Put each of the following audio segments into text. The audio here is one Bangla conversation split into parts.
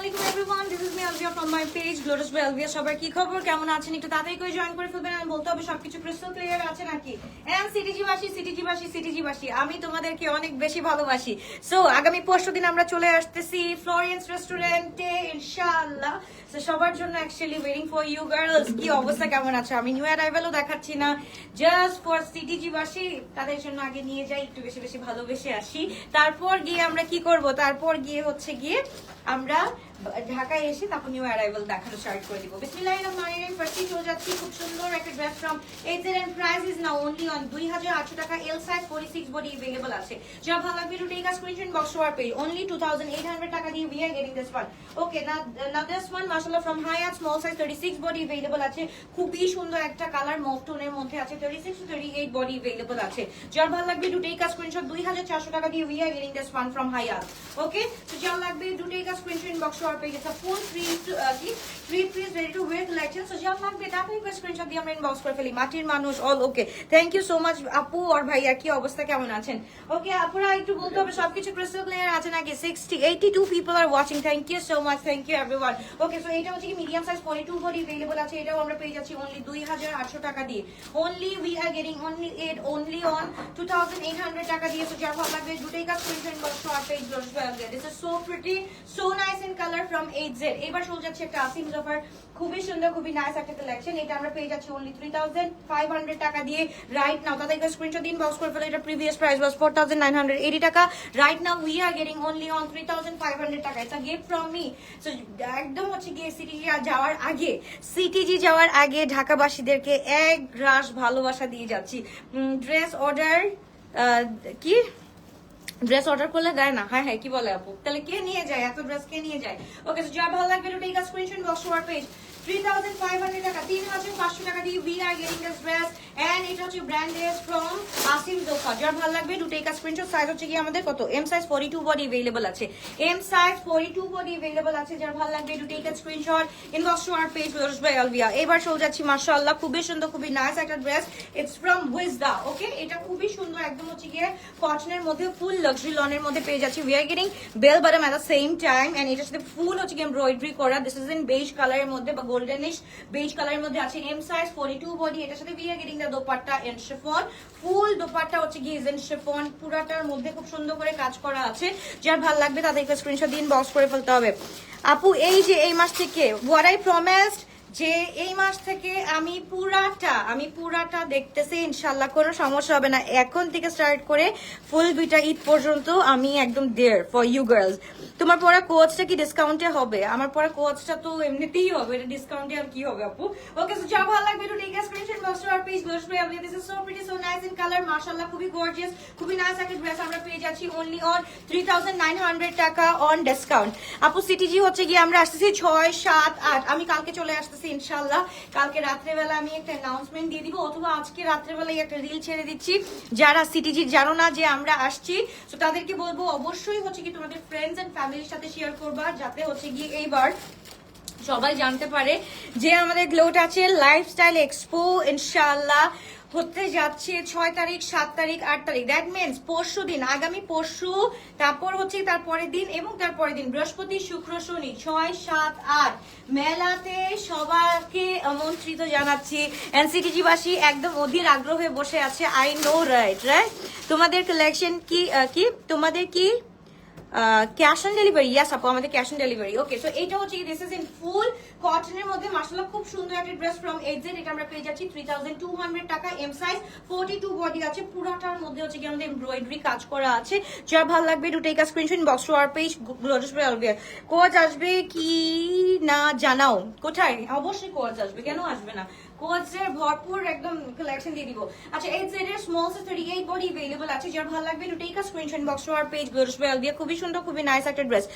Assalamualaikum everyone, this is me Alvia from my page Glorious by Alvia. সবার কি খবর, কেমন আছেন? একটু তাড়াতাড়ি করে জয়েন করে ফেলবেন। আমি বলতে হবে সবকিছু ক্রিস্টাল ক্লিয়ার আছে নাকি? এন্ড সিটিজি বাসী আমি তোমাদেরকে অনেক বেশি ভালোবাসি। সো আগামী পরশু দিন আমরা চলে আসতেছি ফ্লোরেন্স রেস্টুরেন্টে ইনশাআল্লাহ। সো সবার জন্য actually waiting for you girls. কি অবস্থা, কেমন আছো? আমি নিউ অ্যারাইভেলও দেখাচ্ছি না, জাস্ট ফর সিটিজি বাসী তাদের জন্য আগে নিয়ে যাই, একটু বেশি বেশি ভালোবেসে আসি। তারপর গিয়ে আমরা কি করব? তারপর গিয়ে হচ্ছে গিয়ে আমরা ঢাকায় এসে তারপর নিউ অ্যারাইভাল দেখানো স্টার্ট করে দিব। বিসমিল্লাহির রহমানির রহিম। ফার্স্টে চলে যাচ্ছি খুব সুন্দর একটা dress from H Z and price is now only on 2800 টাকা। এল সাইজ 46 বডি अवेलेबल আছে। যা ভালো লাগবে to take a screenshot box to our page. Only 2800 টাকা দিয়ে we are getting this one. Okay, now this one মাশাআল্লাহ from Hayat small size 36 body available আছে। খুবই সুন্দর একটা কালার মভ টোনের মধ্যে আছে। 36 to 38 বডি अवेलेबल আছে। যা ভালো লাগবে টু টেক আ স্ক্রিনশট 2400 টাকা দিয়ে we are getting this one from Hayat. ওকে, তো যা লাগবে to take a screenshot box to page. It's a full three piece ready to wear collection. So যাও লাগবে তাড়াতাড়ি করে স্ক্রিনশট দিয়ে আমরা ইনবক্স করে ফেলি। মাটির মানুষ all okay, thank you so much আপু আর ভাইয়া। কি অবস্থা, কেমন আছেন? ওকে আপুরা একটু বলতে হবে সবকিছু ক্রিস্টাল ক্লিয়ার আছে নাকি? 82 people are watching. Thank you so much, thank you everyone. Okay, so এটা হচ্ছে কি মিডিয়াম সাইজ 42 বডি अवेलेबल আছে। এটাও আমরা পেয়ে যাচ্ছি only 2800 টাকা দিয়ে। Only we are getting only on 2800 টাকা দিয়ে। So যাও লাগবে দুটোই কাজ screenshot inbox two our page. This is so pretty, so nice in color from 8Z. এবার চলে যাচ্ছে একটা আসিম জফার, খুবই সুন্দর, খুবই নাইস একটা কালেকশন। এটা আমরা পেয়ে যাচ্ছি only 3500 টাকা দিয়ে রাইট নাও। তাদের একটা স্ক্রিনশট দিন বক্স করে ফেলে। এটা প্রিভিয়াস প্রাইস was 4980 টাকা। Right now we are getting only on 3500 টাকা। এটা গিফট ফ্রম মি। সো একদম হচ্ছে গিয়ে সিটিজি যাওয়ার আগে ঢাকাবাসীদেরকে এক রাশ ভালোবাসা দিয়ে যাচ্ছি। ড্রেস অর্ডার কি ড্রেস অর্ডার করলে দেয় না? হ্যাঁ কি বলে আপু? তাহলে কে নিয়ে যায় এত ড্রেস? কে নিয়ে যায়? ওকে, সো যা ভালো লাগবে to take a screenshot box to our page. 3500 টাকা, 3500 টাকা দিয়ে we are getting this dress and এটা হচ্ছে ব্র্যান্ডেড ফ্রম আসিম জোফা। যার ভালো লাগবে to take a screenshot. Size হচ্ছে কি আমাদের কত? এম সাইজ 42 বডি अवेलेबल আছে। এম সাইজ 42 বডি अवेलेबल আছে। যার ভালো লাগবে to take a screenshot inbox to our page Glorious by Alvia. এবার চলে যাচ্ছি মাশাআল্লাহ, খুবই সুন্দর, খুবই নাইস একটা ড্রেস। ইটস ফ্রম উইজদা। ওকে, এটা খুবই সুন্দর, একদম হচ্ছে গিয়ে কটনের মধ্যে ফুল লাক্সারি লনের মধ্যে পেয়ে যাচ্ছি। we are getting bell bottom at the same time and এটার সাথে ফুল হচ্ছে কি এমব্রয়ডারি করা। দিস ইজ ইন বেজ কালারের মধ্যে বা গোল্ডেনিশ বেজ কালারের মধ্যে আছে। M size 42 body. এটার সাথে we are getting the dupatta and chiffon. Full dupatta হচ্ছে কি ইজ ইন শিফন, পুরাটার মধ্যে খুব সুন্দর করে কাজ করা আছে। যার ভালো লাগবে তাদেরকে স্ক্রিনশট দিন বক্স করে ফেলতে হবে। আপু এই যে এই মাস থেকে what I promised, যে এই মাস থেকে আমি পুরাটা দেখতেছি ইনশাল্লাহ, কোনো সমস্যা হবে না। এখন থেকে স্টার্ট করে ফুল 2টা ঈদ পর্যন্ত আমি একদম দেয়ার ফর ইউ গার্লস। তোমার পড়া কোর্সটা কি ডিসকাউন্টে হবে? আমার পড়া কোর্সটা তো এমনিতেই হবে, এটা ডিসকাউন্টে আর কি হবে আপু? ওকে, সো যা ভালো লাগবে to take a screenshot box to our page Glorious by Alvia. This is so pretty, so nice in color. মাশাআল্লাহ, খুবই গর্জিয়াস, খুবই নাইস একটা ড্রেস আমরা পেয়ে যাচ্ছি only on 3900 টাকা অন ডিসকাউন্ট। আপু সিটিজি হচ্ছে গিয়ে আমরা আসতেছি 6, 7, 8। আমি কালকে চলে আসতেছি ইনশাআল্লাহ। কালকে রাত্রেবেলা আমি একটা অ্যানাউন্সমেন্ট দিয়ে দিব, অথবা আজকে রাত্রেবেলায় একটা রিল ছেড়ে দিচ্ছি। যারা সিটিজি জানো না যে আমরা আসছি, তো তাদেরকে বলবো অবশ্যই হচ্ছে কি তোমাদের ফ্রেন্ডস এন্ড ফ্যামিলির সাথে শেয়ার করবা, যাতে হচ্ছে গিয়ে এইবার সবাই জানতে পারে যে আমাদের গ্লোট আছে লাইফস্টাইল এক্সপো ইনশাআল্লাহ হতে যাচ্ছে 6 তারিখ, 7 তারিখ, 8 তারিখ। দ্যাট মিনস পরশু দিন, আগামী পরশু, তারপর হচ্ছে তারপরের দিন এবং তারপরের দিন বৃহস্পতি, শুক্র, শনি, 6, 7, 8 মেলাতে সবাইকে আমন্ত্রিত জানাচ্ছি। এনসিটিজি বাসী একদম অধীর আগ্রহে বসে আছে। I know, right. তোমাদের কালেকশন কি তোমাদের কি ক্যাশ অন ডেলিভারি? ইয়াস আপু, আমাদের cash on delivery. Okay, so এটা হচ্ছে দিস ইজ ইন ফুল কটনের মধ্যে মাশাআল্লাহ খুব সুন্দর একটা ড্রেস ফ্রম এইচজেড। এটা আমরা পেয়ে যাচ্ছি 3200 টাকা। এম সাইজ 42 বডি আছে। পুরাটার মধ্যে হচ্ছে কি আমাদের এমব্রয়ডারি কাজ করা আছে। যার ভালো লাগবে to take a screenshot box to our page Glorious by Alvia. Coach আসবে কি না জানাও? কোথায়? অবশ্যই কোচ আসবে, কেন আসবে না? কোচের ভরপুর একদম কালেকশন দিয়ে দিব। আচ্ছা, এইচজেড এর স্মল সাইজ 38 বডি अवेलेबल আছে। যার ভালো লাগবে to take a screenshot box to our page Glorious by Alvia. খুবই সুন্দর, খুবই নাইস একটা ড্রেস।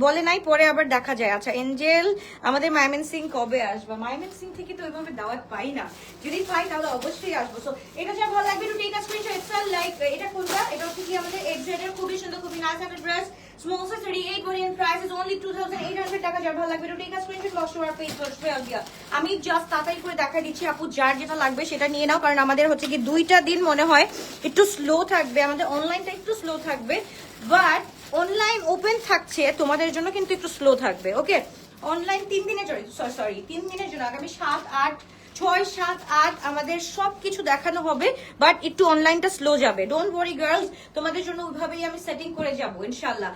বলে নাই, পরে আবার দেখা যায়। আচ্ছা এঞ্জেল, আমাদের মাইমেন সিং কবে আসবে? মাইমেন সিং থেকে তো ওইভাবে দাওয়াত পাই না, যদি পাই তাহলে অবশ্যই আসবো। সো এটা যা ভালো লাগবে to take a screenshot. It's like এটা কোনটা? এটা হচ্ছে কি আমাদের এইচজেড এর খুবই সুন্দর, খুবই নাইস একটা dress. Small size 38 body and price is only 2800 টাকা। যার ভালো লাগবে to take a screenshot box to our page Glorious by Alvia. আমি জাস্ট তাড়াতাড়ি করে দেখাই দিচ্ছি আপু, যার যেটা লাগবে সেটা নিয়ে নাও, কারণ আমাদের হচ্ছে কি 2টা দিন মনে হয় একটু স্লো থাকবে, আমাদের অনলাইনটা একটু স্লো থাকবে, বাট অনলাইন ওপেন থাকছে তোমাদের জন্য কিন্তু একটু স্লো থাকবে। ওকে, অনলাইন 3 দিনের জন্য, সরি 3 দিনের জন্য আগামী 6, 7, 8 আমাদের সবকিছু দেখানো হবে, বাট একটু অনলাইনটা স্লো যাবে। ডোন্ট ওয়ারি গার্লস, তোমাদের জন্য ওইভাবেই আমি সেটিং করে যাব ইনশাল্লাহ।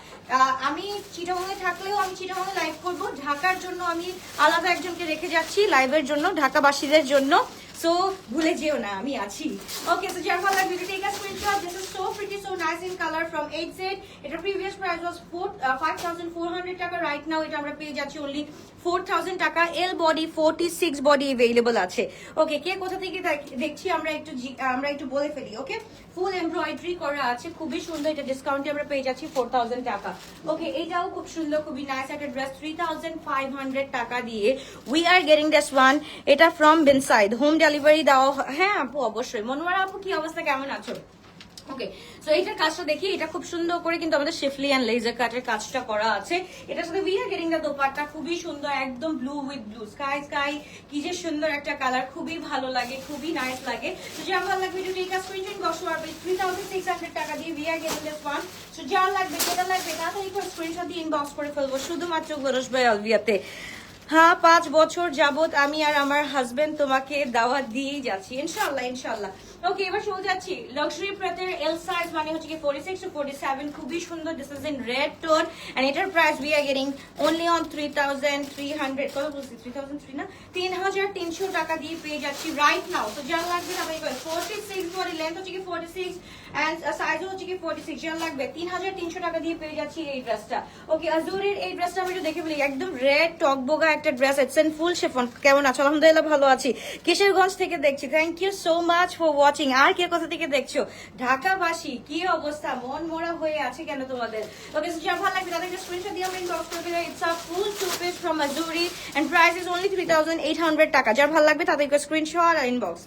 আমি চিটাগংয়ে থাকলেও আমি চিটাগংয়ে লাইভ করব, ঢাকার জন্য আমি আলাদা একজনকে রেখে যাচ্ছি লাইভের জন্য, ঢাকাবাসীদের জন্য। সো ভুলে যেও না আমি আছি। ওকে, সো যার ভালো লাগবে take a screenshot. This is so pretty, so nice in colour from 8Z। এটা প্রিভিয়াস প্রাইস ওয়াজ 5400 টাকা, রাইট নাও এটা আমরা পেয়ে যাচ্ছি অনলি 4000 টাকা। এল বডি 46 বডি अवेलेबल আছে। ওকে, কে কোথা থেকে দেখছি আমরা একটু বলে ফেলি। ওকে, ফুল এমব্রয়ডারি করা আছে, খুবই সুন্দর। এটা ডিসকাউন্টে আমরা পেয়ে যাচ্ছি 4000 টাকা। ওকে, এটাও খুব সুন্দর, খুবই নাইস একটা ড্রেস 3500 টাকা দিয়ে we are getting this one. এটা ফ্রম বিনসাইড, হোম ডেলিভারি দেওয়া। হ্যাঁ আপু অবশ্যই। মনোয়ারা আপু কি অবস্থা, কেমন আছো? ওকে, সো এইটার কাজটা দেখি, এটা খুব সুন্দর করে কিন্তু আমাদের শিফলি এন্ড লেজার কাটের কাজটা করা আছে। এটার সাথে we are getting the dupatta, খুবই সুন্দর, একদম ব্লু উইথ ব্লু, স্কাই কি যে সুন্দর একটা কালার, খুবই ভালো লাগে, খুবই নাইস লাগে। তো যা ভালো লাগবে একটু টেক আ স্ক্রিনশট, বক্স আর 3600 টাকা দিয়ে we are getting this one. So যা লাগবে যেটা লাগবে তাড়াতাড়ি করে স্ক্রিনশট দিয়ে ইনবক্স করে ফেলবো শুধুমাত্র গরস ভাই অলভিয়াতে। হ্যাঁ, 5 বছর যাবত আমি আর আমার হাজবেন্ড তোমাকে দাওয়াত দিয়েই যাচ্ছি ইনশাআল্লাহ ইনশাআল্লাহ। ওকে, এবার শুরু যাচ্ছি। লাক্সারি প্রেতের এল সাইজ মানে হচ্ছে কি 46 to 47, খুবই সুন্দর। This is in red tone and এটার price we are getting only on 3300, কত বলছি 3003 না, 3300 টাকা দিয়ে পেয়ে যাচ্ছি রাইট নাও। তো যা লাগবে আমি 46 বডি লেন্থ হচ্ছে কি 46 এন্ড সাইজ হচ্ছে কি 46, যা লাগবে 3300 টাকা দিয়ে পেয়ে যাচ্ছি এই ড্রেসটা। ওকে, আজুরের এই ড্রেসটা আমি একটু দেখে বলি, একদম রেড টকবোগা একটা dress, it's in full chiffon. কেমন আছো? আলহামদুলিল্লাহ ভালো আছি। কিশোরগঞ্জ থেকে দেখছি, thank you so much for watching. আর কে কোথা থেকে দেখছো? ঢাকাবাসী কি অবস্থা, মন মোড়া হয়ে আছে কেন তোমাদের? ওকে, সো যা ভালো লাগবে তাদেরকে স্ক্রিনশট দিয়ে আমরা ইনবক্স করে দিলে। It's a full two piece from আজুরি এন্ড প্রাইস ইজ অনলি 3800 টাকা। যার ভালো লাগবে তাদেরকে স্ক্রিনশট আর ইনবক্স।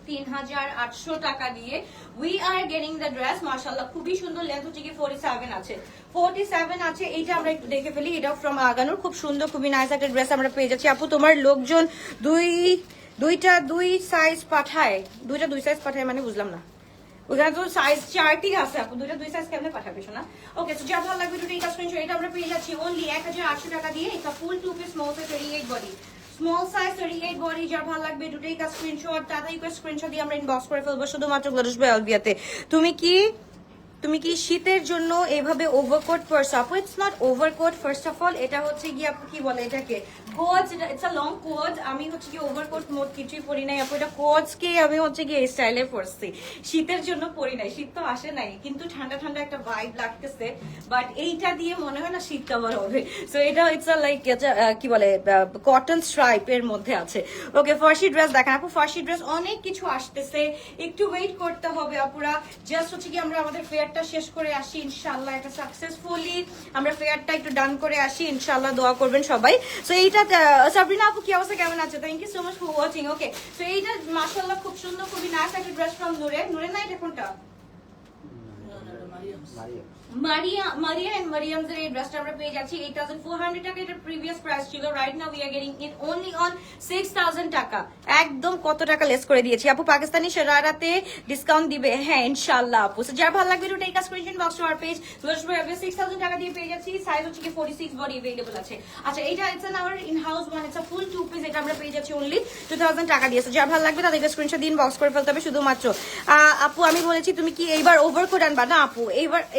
3800 টাকা দিয়ে we are getting the dress. মাশাআল্লাহ খুবই সুন্দর, লেন্থ হচ্ছে কি 47 আছে, 47 আছে। এইটা আমরা একটু দেখে ফেলি, এটা ফ্রম আগানুর, খুব সুন্দর, খুবই নাইস একটা ড্রেস আমরা পেয়ে যাচ্ছি। আপু তোমার লোকজন দুই সাইজ পাঠায়, দুই সাইজ পাঠায় মানে বুঝলাম না, ওখানে তো সাইজ চারটি আছে আপু, দুই সাইজ কেমনে পাঠাবে শোনা? ওকে, সো যা ভালো লাগবে দুটো এটা স্ক্রিনশট, এটা আমরা পেয়ে যাচ্ছি অনলি 1800 টাকা দিয়ে। এটা full two piece small size 38 body, small size 38 body. যার ভালো লাগবে দুটোই কা স্ক্রিনশট, তাড়াতাড়ি করে স্ক্রিনশট দিয়ে আমরা ইনবক্স করে ফেলবো শুধুমাত্র গ্লোরিশ বাই অলভিয়াতে। তুমি কি শীতের জন্য এইভাবে ওভারকোট পরছো? আপু it's not overcoat, first of all এটা হচ্ছে কি আপু কি বলে এটাকে, coat. It's a long coat. আমি হচ্ছে কি ওভারকোট মোট কিছুই পরি নাই আপু, এটা কোটসকে আমি হচ্ছে কি এই স্টাইলে পরছি, শীতের জন্য পরি নাই। শীত তো আসে নাই, কিন্তু ঠান্ডা ঠান্ডা একটা ভাইব লাগতেছে, বাট এইটা দিয়ে মনে হয় না শীত কভার হবে। সো এটা ইটস আ লাইক কি বলে কটন স্ট্রাইপ এর মধ্যে আছে। ওকে, ফার্সি ড্রেস দেখেন আপু, ফার্সি ড্রেস অনেক কিছু আসতেছে, একটু ওয়েট করতে হবে আপুরা। জাস্ট হচ্ছে কি আমরা আমাদের ফেয়ারটা শেষ করে আসি ইনশাআল্লাহ, এটা সাকসেসফুলি আমরা ফেয়ারটা একটু ডান করে আসি ইনশাআল্লাহ, দোয়া করবেন সবাই। সো এইটা সাবরিনা আপু কি অবস্থা, কেমন আছে? Thank you so much for watching. Okay, so এইটা মাশাআল্লাহ খুব সুন্দর, খুবই নাইস একটা ড্রেস ফ্রম নূরে না, এটা কোনটা? মারিয়া এন্ড মারিয়ামস এর এই ড্রেসটা আমরা পেয়ে যাচ্ছি 8400 টাকা। এটার প্রিভিয়াস প্রাইস ছিল, right now we are getting it only on 6000 টাকা। একদম কত টাকা লেস করে দিয়েছি আপু, পাকিস্তানি শরারাতে ডিসকাউন্ট দিবে? হ্যাঁ ইনশাআল্লাহ আপু। সো যার ভালো লাগবে to take a screenshot, box to our page. গ্লোরিশ বাই 6000 টাকা দিয়ে পেয়ে যাচ্ছি, সাইজ হচ্ছে কি 46 বডি अवेलेबल আছে। আচ্ছা, এটা it's an our in house one, it's a full two piece, এটা আমরা পেয়ে যাচ্ছি অনলি 2000 টাকা দিয়ে। সো যার ভালো লাগবে তাদেরকে স্ক্রিনশট দিন, বক্স করে ফেলতে হবে শুধুমাত্র। আপু আমি বলেছি তুমি কি এইবার ওভারকোট আনবা? না আপু,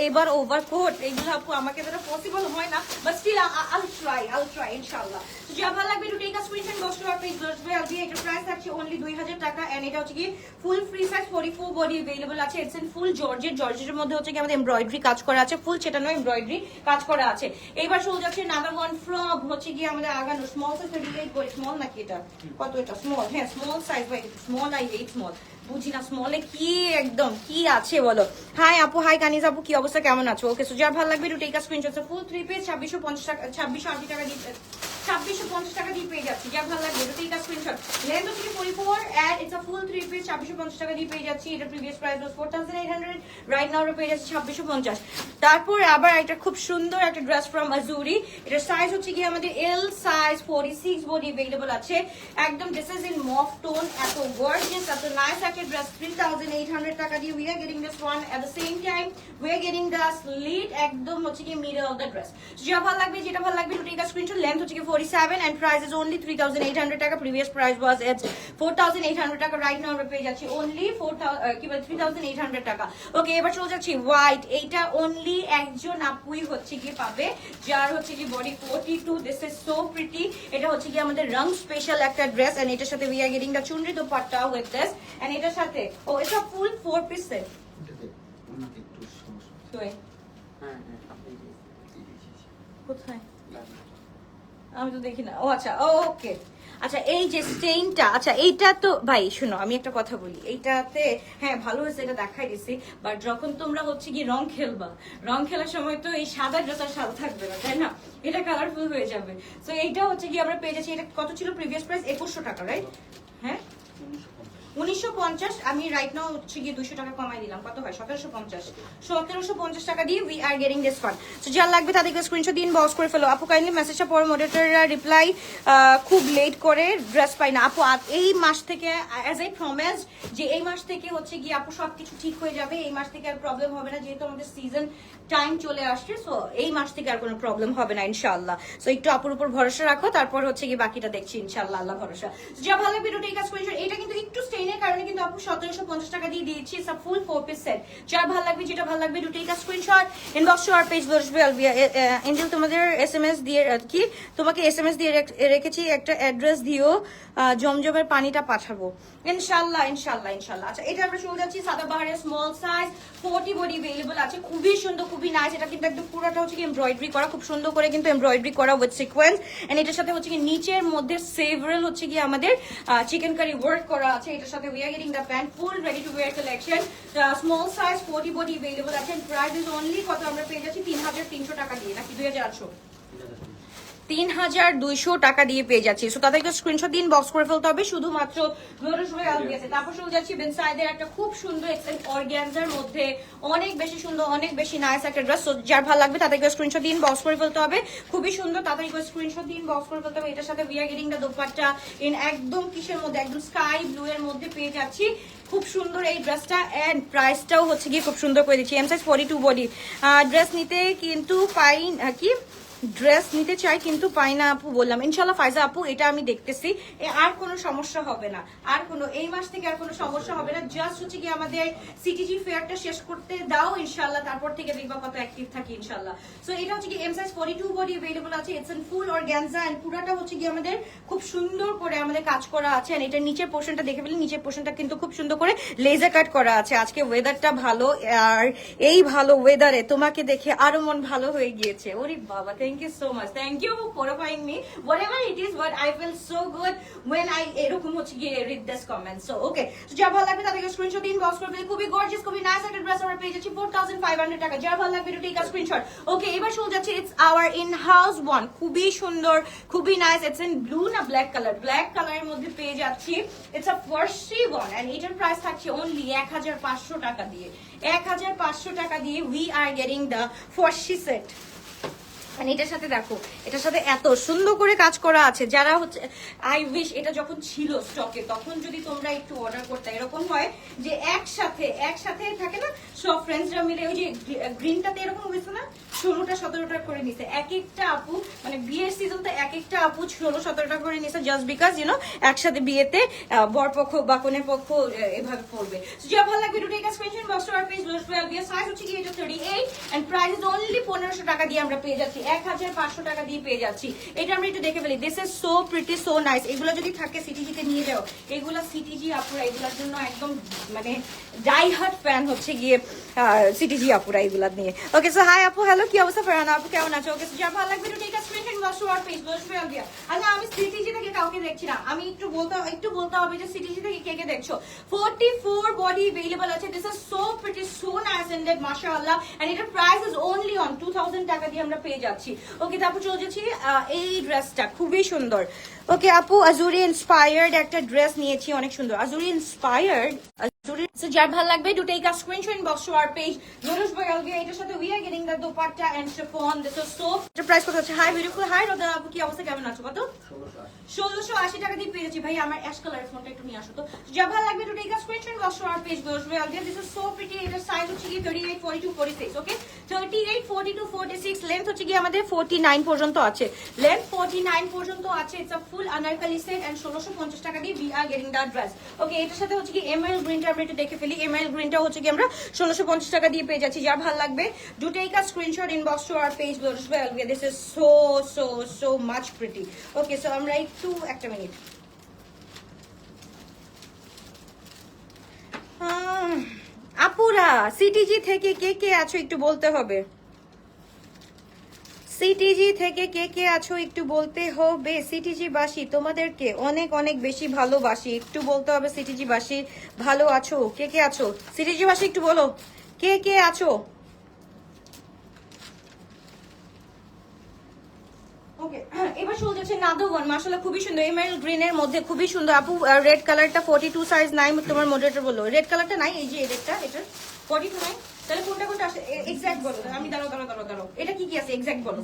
এইবার ওভারকোট এগুলো আপু আমাকে যেটা পসিবল হয় না, বাট স্টিল আইল ট্রাই ইনশাআল্লাহ। তো যা ভালো লাগবে to take a screenshot, box to our page. গ্লোরিশ বাই অলভিয়া, এটার প্রাইস থাকছে অনলি 2000 টাকা এন্ড এটা হচ্ছে কি ফুল ফ্রি সাইজ 44 বডি अवेलेबल আছে। ইটস ইন ফুল জর্জেটের মধ্যে হচ্ছে কি আমাদের এমব্রয়ডারি কাজ করা আছে, ফুল চেটানো এমব্রয়ডারি কাজ করা আছে। এইবার শুরু যাচ্ছে নাম্বার 1 ফ্রম হচ্ছে কি আমাদের আগানো স্মল সাইজ 38 বডি, স্মল নাকি এটা কত? এটা স্মল, হ্যাঁ স্মল সাইজ, ভাই স্মল আই হেট স্মল, বুঝি না স্মলে কি একদম কি আছে বলো। হাই আপু, হাই কানিজ আপু, কি অবস্থা, কেমন আছো? ওকে, সো যার ভালো লাগবে to take a screenshot. Full three piece 2650 টাকা, 2680 টাকা দিয়ে 2650 টাকা দিয়ে পেয়ে যাচ্ছি। যা ভালো লাগবে এটা টেক আ স্ক্রিনশট। লেন্থ হচ্ছে 44 and it's a full 3 piece. 2650 টাকা দিয়ে পেয়ে যাচ্ছি। এটা previous price was 4800, right now আমরা পেয়ে যাচ্ছি 2650। তারপর আবার একটা খুব সুন্দর একটা ড্রেস ফ্রম আজুরি। এটা সাইজ হচ্ছে কি আমাদের এল সাইজ 46 বডি अवेलेबल আছে। একদম দিস ইজ ইন মফ টোন, এত গর্জিয়াস এত নাইস একটা ড্রেস। 3800 টাকা দিয়ে we are getting this one at the same time we are getting the slit একদম হচ্ছে কি মিডল অফ দ্য ড্রেস। যেটা ভালো লাগবে to take a screenshot. Length হচ্ছে কি 47 and price is only 3800 টাকা। previous price was at 4800 টাকা, রাইট নাও আমরা পেয়ে যাচ্ছি only 3800 টাকা। ওকে, এবার চলে যাচ্ছি হোয়াইট। এইটা অনলি একজন আপুই হচ্ছে কি পাবে যার হচ্ছে কি body 42। This is so pretty. এটা হচ্ছে কি আমাদের রং স্পেশাল একটা ড্রেস এন্ড এটার সাথে we are getting the চুনরি dupatta with this and এটার সাথে এটা ফুল 4 পিস সেট। কোথায় আমি তো দেখি না। ও আচ্ছা, ওকে আচ্ছা। এই যে স্টেইনটা, আচ্ছা এইটা তো ভাই শুনো আমি একটা কথা বলি, এইটাতে হ্যাঁ ভালো হয়েছে এটা দেখাই দিছি, বাট যখন তোমরা হচ্ছে কি রং খেলবা, রং খেলার সময় তো এই সাদা ড্রেস আর সাদা থাকবে না, তাই না? এটা কালারফুল হয়ে যাবে। সো এইটা হচ্ছে কি আমরা পেয়ে যাচ্ছি। এটা কত ছিল প্রিভিয়াস প্রাইস? 2100 টাকা, রাইট? হ্যাঁ 1950। আমি রাইট নাও হচ্ছে গিয়ে 200 টাকা কমাই দিলাম। কত হয়? 1750 টাকা দিয়ে we are getting this one. So যার লাগবে তাদেরকে স্ক্রিনশট দিন, বক্স করে ফেলো। আপু কাইন্ডলি মেসেজটা পরে মডারেটররা রিপ্লাই খুব লেট করে ড্রেস পাই না আপু। এই মাস থেকে অ্যাজ আই প্রমিস যে এই মাস থেকে হচ্ছে গিয়ে আপু সবকিছু ঠিক হয়ে যাবে। এই মাস থেকে আর প্রবলেম হবে না, যেহেতু আমাদের সিজন টাইম চলে আসছে। সো এই মাস থেকে আর কোনো প্রবলেম হবে না ইনশাআল্লাহ। সো একটু আপুর উপর ভরসা রাখো, তারপর হচ্ছে গিয়ে বাকিটা দেখছি ইনশাআল্লাহ, আল্লাহ ভরসা। যা ভালো ভিডিও টেক আ স্ক্রিনশট। এটা কিন্তু একটু স্টেইনের কারণে কিন্তু আপু 1750 টাকা দিয়ে দিয়েছি। Its a full 4 piece set. যার ভালো লাগবে, যেটা ভালো লাগবে, do take a screenshot, inbox to our page বসবে আলবিয়া। এঞ্জেল তোমাদের এসএমএস দিয়ে কি তোমাকে এসএমএস দিয়ে রেখেছি, একটা অ্যাড্রেস দিও, জমজমের পানিটা পাঠাবো ইনশাআল্লাহ ইনশাআল্লাহ ইনশাআল্লাহ। আচ্ছা এটা আমরা চলে যাচ্ছি সাদাবাহারের স্মল সাইজ 40 বডি अवेलेबल আছে। খুবই সুন্দর, খুবই নাইস। এটা কিন্তু একদম পুরোটা হচ্ছে কি এমব্রয়ডারি করা, খুব সুন্দর করে কিন্তু এমব্রয়ডারি করা উইথ সিকোয়েন্স এন্ড এটার সাথে হচ্ছে কি নিচের মধ্যে সেভারাল হচ্ছে কি আমাদের চিকেন কারি ওয়ার্ক করা আছে। এটার সাথে we are getting the pant full ready to wear collection, small size 40 body available আছে। প্রাইস ইজ অনলি কত আমরা পেয়ে যাচ্ছি? 3300 টাকা দিয়ে, নাকি 2800? 3200 টাকা দিয়ে পেয়ে যাচ্ছি। সো তাদেরকে স্ক্রিনশট দিন, বক্স করে ফেলতে হবে শুধুমাত্র গ্লোরাস রয়্যাল দিয়েছে। তারপর চলে যাচ্ছি বেনসাইডের একটা খুব সুন্দর এক্সেন্ট অর্গানজার মধ্যে, অনেক বেশি সুন্দর, অনেক বেশি নাইস একটা ড্রেস। সো যার ভালো লাগবে তাদেরকে স্ক্রিনশট দিন, বক্স করে ফেলতে হবে। খুবই সুন্দর, তাদেরকে স্ক্রিনশট দিন, বক্স করে ফেলতে হবে। এটার সাথে we are getting the dupatta in একদম কিসের মধ্যে, একদম স্কাই ব্লু এর মধ্যে পেয়ে যাচ্ছি। খুব সুন্দর এই ড্রেসটা এন্ড প্রাইসটাও হচ্ছে গিয়ে খুব সুন্দর করে দিচ্ছি। M size 42 body. ড্রেস নিতে কিন্তু পাই কি ড্রেস নিতে চাই কিন্তু পাই না আপু বললাম। ইনশাল্লাহ ফাইজা আপু এটা আমি দেখতেছি, আর কোনো সমস্যা হবে না, আর কোনো এই মাস থেকে আর কোনো সমস্যা হবে না। জাস্ট হচ্ছে কি আমাদের সিটিজি ফেয়ারটা শেষ করতে দাও ইনশাল্লাহ, তারপর থেকে দেখবা কত অ্যাক্টিভ থাকি ইনশাল্লাহ। সো এটা হচ্ছে কি এম সাইজ 42 বডি अवेलेबल আছে। It's an full organza and পুরাটা হচ্ছে কি আমাদের খুব সুন্দর করে আমাদের কাজ করা আছে। এন্ড এটা নিচের পোর্শনটা দেখে ফেলি, নিচের পোর্শনটা কিন্তু খুব সুন্দর করে লেজার কাট করা আছে। আজকে ওয়েদারটা ভালো, আর এই ভালো ওয়েদারে তোমাকে দেখে আরো মন ভালো হয়ে গিয়েছে। ওরে বাবা, thank you so much, thank you for purifying me, whatever it is, but I feel so good when I এরকম হচ্ছে গিয়ে read this comment. So okay, so যার ভালো লাগবে তাদেরকে স্ক্রিনশট দিন, বক্স করে ফেলে। খুবই গর্জিয়াস, খুবই নাইস একটা ড্রেস আমরা পেয়ে যাচ্ছি 4500 টাকা। যার ভালো লাগবে টেক আ স্ক্রিনশট। ওকে, এবার চলে যাচ্ছে its our in house one. খুবই সুন্দর, খুবই নাইস। ইটস ইন ব্লু না ব্ল্যাক কালার, ব্ল্যাক কালারের মধ্যে পেয়ে যাচ্ছি। ইটস আ ফার্সি ওয়ান এন্ড এটার প্রাইস থাকছে অনলি 1500 টাকা দিয়ে। 1500 টাকা দিয়ে we are getting the Farsi set. এটার সাথে দেখো, এটার সাথে এত সুন্দর করে কাজ করা আছে। যারা হচ্ছে আই উইশ এটা যখন ছিল স্টকে তখন যদি তোমরা একটু অর্ডার করতে, এরকম হয় যে একসাথে থাকে না সব ফ্রেন্ডসরা মিলে, ওই যে গ্রিনটাতে এরকম হয়েছে না 16টা 17টা করে নিছে এক একটা আপু, মানে বিয়ের সিজনতে এক একটা আপু 16-17টা করে নিছে জাস্ট বিকজ একসাথে বিয়েতে বরপক্ষ বা কনের পক্ষ এভাবে পড়বে। যা ভালো লাগবে to take a screenshot, box to our page লোস ওয়েল বিয়ার সাইজ হচ্ছে কি এটা 38 এন্ড প্রাইস ইজ অনলি 1500 টাকা দিয়ে আমরা পেয়ে যাচ্ছি। 1500 টাকা দিয়ে পেয়ে যাচ্ছি। এটা আমরা একটু দেখে ফেলি। This is so pretty, so nice. এগুলো যদি থাকে সিটিজিতে নিয়ে যাও, এগুলা সিটিজি আপুরা এগুলোর জন্য একদম মানে ডাই হার্ট ফ্যান হচ্ছে গিয়ে সিটিজি আপুরা এগুলা নিয়ে। ওকে, সো হাই আপু, হ্যালো, কি অবস্থা? ফারহানা আপু কেমন আছো? ওকে, সো যা ভালো লাগবে to take a screenshot, box to our page লোস ওয়েল বিয়ার। আচ্ছা আমি সিটিজি থেকে কাউকে দেখছি না, আমি একটু বলতে হবে যে সিটিজি থেকে কে কে দেখছো। 44 বডি अवेलेबल আছে। This is so pretty, so nice and মাশাআল্লাহ, এন্ড এটার প্রাইস ইজ অনলি অন 2000 টাকা দিয়ে আমরা পেয়ে যাচ্ছি। ওকে, তারপর চলে যাচ্ছি এই ড্রেসটা খুবই সুন্দর। ওকে আপু, আজুরি ইন্সপায়ার্ড একটা ড্রেস নিয়েছি, অনেক সুন্দর। আজুরি ইন্সপায়ার্ড, যার ভালো লাগবে do take a screenshot inbox to our page নুরুস বয়ালভিয়া। এটার সাথে we are getting the dupatta and chiffon. This is so, এটা প্রাইস কত আছে? হাই বিউটিফুল, হাই রোদা আপু, কি অবস্থা, কেমন আছো? কত? 1680 টাকা দিয়ে পেয়েছি। ভাই আমার অ্যাশ কালারের ফোনটা একটু নিয়ে আসো তো। যার ভালো লাগবে do take a screenshot inbox to our page নুরুস বয়ালভিয়া। This is so pretty. এটার সাইজ হচ্ছে কি 38 42 46। ওকে, 38 42 46, লেন্থ হচ্ছে কি আমাদের 49 পর্যন্ত আছে, লেন্থ 49 পর্যন্ত আছে। It's a full anarkali set and 1650 টাকা দিয়ে we are getting the dress. Okay, এটার সাথে হচ্ছে কি এমএল গ্রিনটা আমরা একটু দেখে ফেলি। এমএল গ্রিনটা হচ্ছে কি আমরা 1650 টাকা দিয়ে পেয়ে যাচ্ছি। যার ভালো লাগবে do take a screenshot inbox to our page নুরুস বয়ালভিয়া। This is so so so much pretty. Okay, so আমরা একটু একটা মিনিট, আপুরা সিটিজি থেকে কে কে আছো একটু বলতে হবে। সিটিজি থেকে কে কে আছো একটু বলতে হবে। সিটিজি বাসী তোমাদেরকে অনেক অনেক বেশি ভালোবাসি, একটু বলতে হবে সিটিজি বাসী ভালো আছো, কে কে আছো সিটিজি বাসী একটু বলো কে কে আছো। ওকে, এবার চলে যাচ্ছে নাদু ওয়ান। মাশাআল্লাহ খুবই সুন্দর, এমেরাল্ড গ্রিন এর মধ্যে খুবই সুন্দর। আপু রেড কালারটা 42 সাইজ নাই, তোমার মডারেটর বলো রেড কালারটা নাই, এই যে রেডটা, এটা 42 নাই। তাহলে কোনটা কোনটা আসে এক্সাক্ট বলো। আমি দাঁড়াও দাঁড়াও দাঁড়াও দাঁড়াও, এটা কি কি আছে এক্সাক্ট বলো।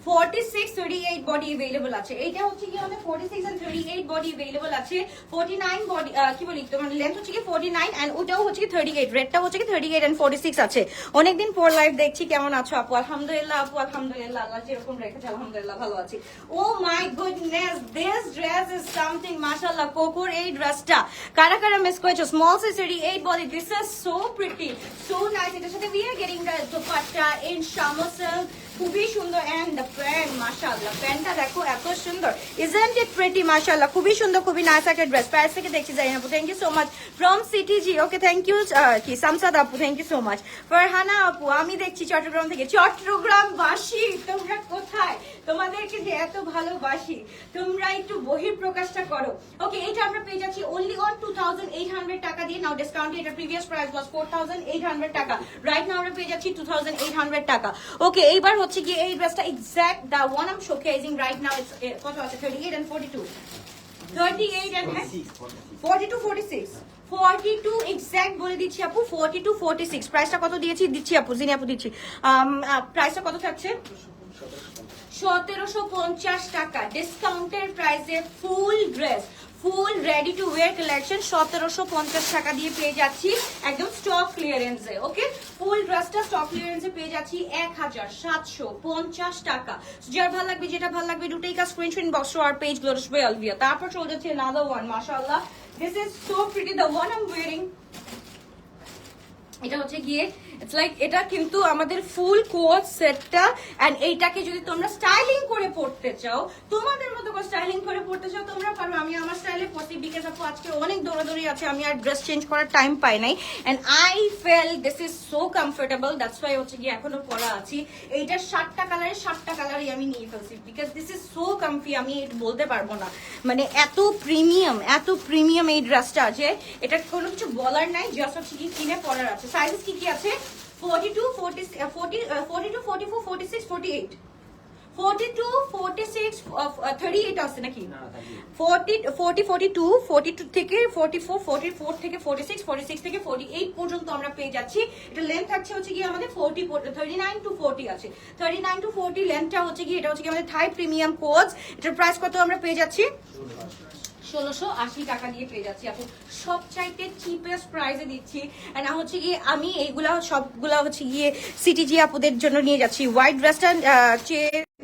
46 38 বডি अवेलेबल আছে। এটা হচ্ছে কি আমাদের 46 এন্ড 38 বডি अवेलेबल আছে। 49 বডি কি বলি তোমার লেন্থ হচ্ছে কি 49 এন্ড ওটাও হচ্ছে কি 38, রেডটা হচ্ছে কি 38 এন্ড 46 আছে। অনেকদিন পর লাইভ দেখছি, কেমন আছো আপু? আলহামদুলিল্লাহ আপু, আলহামদুলিল্লাহ, আল্লাহ যেরকম রেখেছে আলহামদুলিল্লাহ ভালো আছি। Oh my goodness, this dress is something মাশাআল্লাহ। কোকোর এই ড্রেসটা কারা কারা মিস করেছো? Small size 38 body, this is so pretty, so nice. এটার সাথে we are getting the dupatta in শামসেল, খুবই সুন্দর। এন্ড দ্য প্যান্ট মাশাআল্লাহ, প্যান্টটা দেখো এত সুন্দর, ইজন্ট ইট প্রিটি মাশাআল্লাহ, খুবই সুন্দর, খুবই নাইস একটা ড্রেস। প্যারিস থেকে দেখছি যাই আপু, thank you so much from CTG. Okay, thank you কি সামসাদ আপু, thank you so much. Farhana আপু, আমি দেখছি চট্টগ্রাম থেকে। চট্টগ্রাম বাসী তোমরা কোথায়? তোমাদেরকে যে এত ভালোবাসি, তোমরা একটু বহির প্রকাশটা করো। ওকে, এটা আমরা পেয়ে যাচ্ছি অনলি অন 2800 টাকা দিয়ে। নাও ডিসকাউন্ট, এটা প্রিভিয়াস প্রাইস ওয়াজ 4800 টাকা, রাইট নাও আমরা পেয়ে যাচ্ছি 2800 টাকা। ওকে, এইবার হচ্ছে কি এই ড্রেসটা exact the one I am showcasing right now. It's কত আছে 38 এন্ড 42, 38 এন্ড 42 46, 42 এক্সাক্ট বলে দিচ্ছি আপু, 42 46। প্রাইসটা কত দিয়েছি দিচ্ছি আপু, জিনি আপু দিচ্ছি। প্রাইসটা কত থাকছে? 1750 টাকা ডিসকাউন্টের প্রাইসে ফুল dress, full ready to wear collection 1750 টাকা দিয়ে পেয়ে যাচ্ছি একদম স্টক ক্লিয়ারেন্সে। ওকে, ফুল ড্রেসটা স্টক ক্লিয়ারেন্সে পেয়ে যাচ্ছি 1750 টাকা। যার ভালো লাগবে, যেটা ভালো লাগবে, do take a screenshot inbox to our page glorious বয়ালভিয়া। তারপর চলে যাচ্ছে another one, মাশাআল্লাহ, this is so pretty, the one I am wearing. এটা হচ্ছে গিয়ে ইটস লাইক, এটা কিন্তু আমাদের ফুল কোট সেটটা। এন্ড এইটাকে যদি তোমরা স্টাইলিং করে পড়তে চাও, তোমাদের মতো করে স্টাইলিং করে পড়তে চাও, তোমরা পারো। আমি আমার স্টাইলে পড়ছি বিকজ আপু আজকে অনেক দৌড়াদৌড়ি আছে, আমি আর ড্রেস চেঞ্জ করার টাইম পাই নাই। And I feel this is so comfortable, that's why হচ্ছে গিয়ে এখনো পরা আছি। এইটার 7টা কালারের 7টা কালারই আমি নিয়ে ফেলছি because this is so comfy, আমি বলতে পারবো না। মানে এত প্রিমিয়াম এই ড্রেসটা যে এটা কোনো কিছু বলার নাই, জাস্ট হচ্ছে কি কিনে পরার আছে। সাইজেস কি কি আছে? 42 40 42 44 46 48, 42 46 38 আছে নাকি? 40 42 42 থেকে 44 44 থেকে 46 46 থেকে 48 পর্যন্ত আমরা পেয়ে যাচ্ছি। এটা লেন্থ থাকছে হচ্ছে কি আমাদের 39 টু 40 আছে, 39 টু 40 লেন্থটা হচ্ছে কি। এটা হচ্ছে কি আমাদের থাই প্রিমিয়াম কোচ। এটার প্রাইস কত আমরা পেয়ে যাচ্ছি? 1680 টাকা দিয়ে পেয়ে যাচ্ছি আপু, সবচাইতে চিপেস্ট প্রাইসে দিচ্ছি। এন্ড হচ্ছে গিয়ে আমি এইগুলা সবগুলা হচ্ছে গিয়ে সিটিজি আপুদের জন্য নিয়ে যাচ্ছি। হোয়াইট ড্রেসটা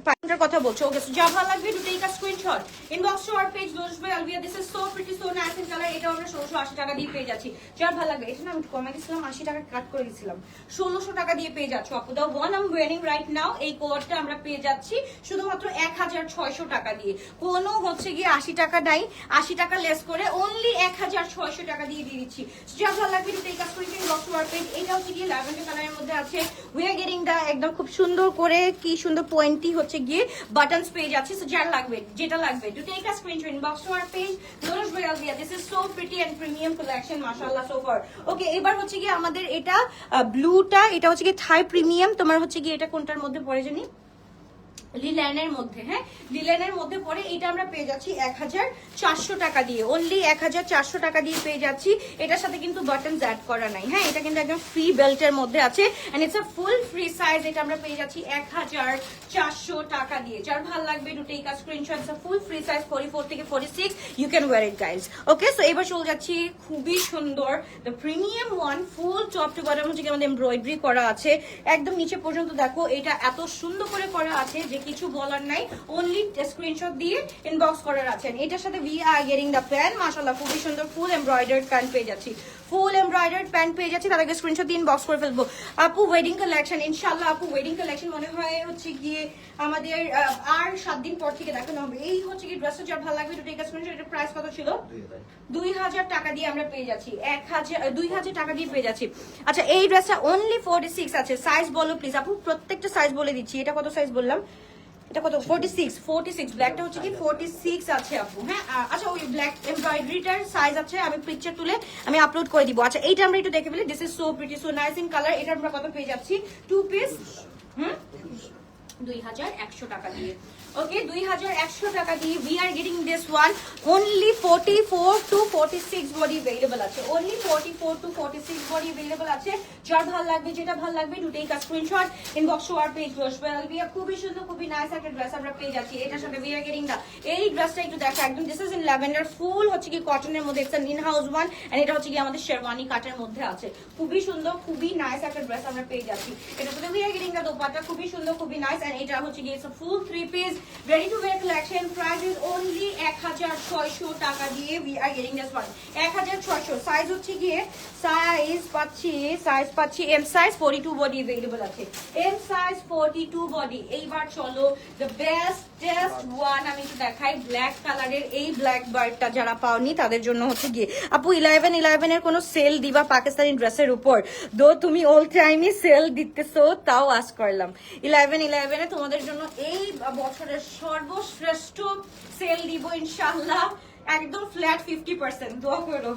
প্যান্টের কথা বলছো। ওকে, যা ভালো লাগবে to take a screenshot inbox to our page glorious বয়ালভিয়া। This is so pretty, so nice in colour. এটা আমরা 1680 টাকা দিয়ে পেয়ে যাচ্ছি। যা ভালো লাগবে, এটা না আমি কমে গেছিলাম, 80 টাকা কাট করে গেছিলাম, 1600 টাকা দিয়ে পেয়ে যাচ্ছ আপু। The one I am wearing right now, এই কোয়ারটা আমরা পেয়ে যাচ্ছি শুধুমাত্র 1600 টাকা দিয়ে। কোনো হচ্ছে গিয়ে 80 টাকা নাই, 80 টাকা লেস করে অনলি 1600 টাকা দিয়ে দিয়ে দিচ্ছি। যা ভালো লাগবে to take a screenshot inbox to our page. এটা হচ্ছে গিয়ে ল্যাভেন্ডার কালারের মধ্যে আছে। উই আর গেটিং দা একদম খুব সুন্দর করে, কি সুন্দর পয়েন্টই হচ্ছে হচ্ছে গিয়ে বাটনস পেজ আছে, সো যার লাগবে যেটা লাগবে do take a screenshot inbox to our page নোরস বেলভিয়া। This is so pretty and premium collection মাশাআল্লাহ সো ফার। ওকে, এবার হচ্ছে গিয়ে আমাদের এটা ব্লুটা, এটা হচ্ছে গিয়ে থাই প্রিমিয়াম, তোমার হচ্ছে গিয়ে এটা কোনটার মধ্যে পড়ে জানি, লিলেনের মধ্যে। হ্যাঁ, লিলেনের মধ্যে পরে এটা আমরা পেয়ে যাচ্ছি 1400 টাকা দিয়ে, অনলি 1400 টাকা দিয়ে পেয়ে যাচ্ছি। এটার সাথে কিন্তু বাটনস অ্যাড করা নাই। হ্যাঁ, এটা কিন্তু একদম ফ্রি বেল্টের মধ্যে আছে and it's a full free size. এটা আমরা পেয়ে যাচ্ছি 1400 টাকা দিয়ে। যার ভালো লাগবে do take a screenshot, its a full free size 44 থেকে 46, you can wear it guys. Okay, so এবার চলে যাচ্ছি খুবই সুন্দর the premium one, full top to bottom হচ্ছে আমাদের এমব্রয়ডারি করা আছে একদম নিচে পর্যন্ত। দেখো এটা এত সুন্দর করে করা আছে যে কিছু বলার নাই, অনলি স্ক্রিনশট দিয়ে ইনবক্স করার আছেন। এটার সাথে we are getting the pant, মাশাআল্লাহ খুবই সুন্দর ফুল এমব্রয়ডার্ড প্যান্ট পেয়ে যাচ্ছি, ফুল এমব্রয়ডার্ড প্যান্ট পেয়ে যাচ্ছি। তাদেরকে স্ক্রিনশট দিয়ে ইনবক্স করে ফেলবো। আপু ওয়েডিং কালেকশন, ইনশাআল্লাহ আপু ওয়েডিং কালেকশন মনে হয় হচ্ছে গিয়ে আমাদের আর 7 দিন পর থেকে দেখানো হবে। এই হচ্ছে কি ড্রেসটা যার ভালো লাগবে, টেক আ স্ক্রিনশট। এটার প্রাইস কত ছিল? 2000 টাকা দিয়ে আমরা পেয়ে যাচ্ছি, 2000 টাকা দিয়ে পেয়ে যাচ্ছি। আচ্ছা, এই ড্রেসটা অনলি 46 আছে। সাইজ বলো প্লিজ আপু, প্রত্যেকটা সাইজ বলে দিচ্ছি। এটা কত সাইজ বললাম? এটা কত? 46 ব্ল্যাকটা হচ্ছে কি 46 আছে আপু। হ্যাঁ, আচ্ছা ওই ব্ল্যাক এমব্রয়ডারিটার সাইজ আছে, আমি পিকচার তুলে আমি আপলোড করে দিব। আচ্ছা, এইটা আমরা একটু দেখে ফেলি। This is so pretty, so nice in colour. এটা আমরা কত পেয়ে যাচ্ছি? 2 পিস 2100 টাকা দিয়ে। ওকে, 2100 টাকা দিয়ে we are getting this one only 44 to 46 body available আছে, অনলি 44 টু 46 বডি अवेलेबल আছে। যার ভালো লাগবে, যেটা ভালো লাগবে do take a screenshot inbox to our page বেলভিয়া। খুবই সুন্দর খুবই নাইস একটা ড্রেস আমরা পেয়ে যাচ্ছি। এটার সাথে উই আর গেটিং দা এই ড্রেসটা একটু দেখো, একদম this is in lavender, full হচ্ছে কি কটনের মধ্যে, its in house one and এটা হচ্ছে কি আমাদের শেরওয়ানি কাটের মধ্যে আছে। খুবই সুন্দর খুবই নাইস একটা ড্রেস আমরা পেয়ে যাচ্ছি। এটা সাথে উই আর গেটিং দা দোপাট্টা, খুবই সুন্দর খুবই নাইস এন্ড এটা হচ্ছে কি it's a full 3 piece ready to wear collection. Price is only 1600 টাকা দিয়ে we are getting this one 1600। Size হচ্ছে গিয়ে সাইজ পাচ্ছি এম সাইজ 42 বডি अवेलेबल আছে, এম সাইজ 42 বডি। এইবার চলো the bestest one আমি একটু দেখাই, ব্ল্যাক কালারের এই ব্ল্যাক বার্ডটা যারা পাওনি তাদের জন্য হচ্ছে গিয়ে আপু 11/11 এর কোনো সেল দিবা পাকিস্তানি ড্রেসের উপর? দো তুমি অল টাইমই সেল দিতেছো, তাও আজ করলাম 11/11 এ তোমাদের জন্য এই বছরের সর্বশ্রেষ্ঠ সেল দিব ইনশাআল্লাহ, একদম ফ্ল্যাট 50%। দোয়া করো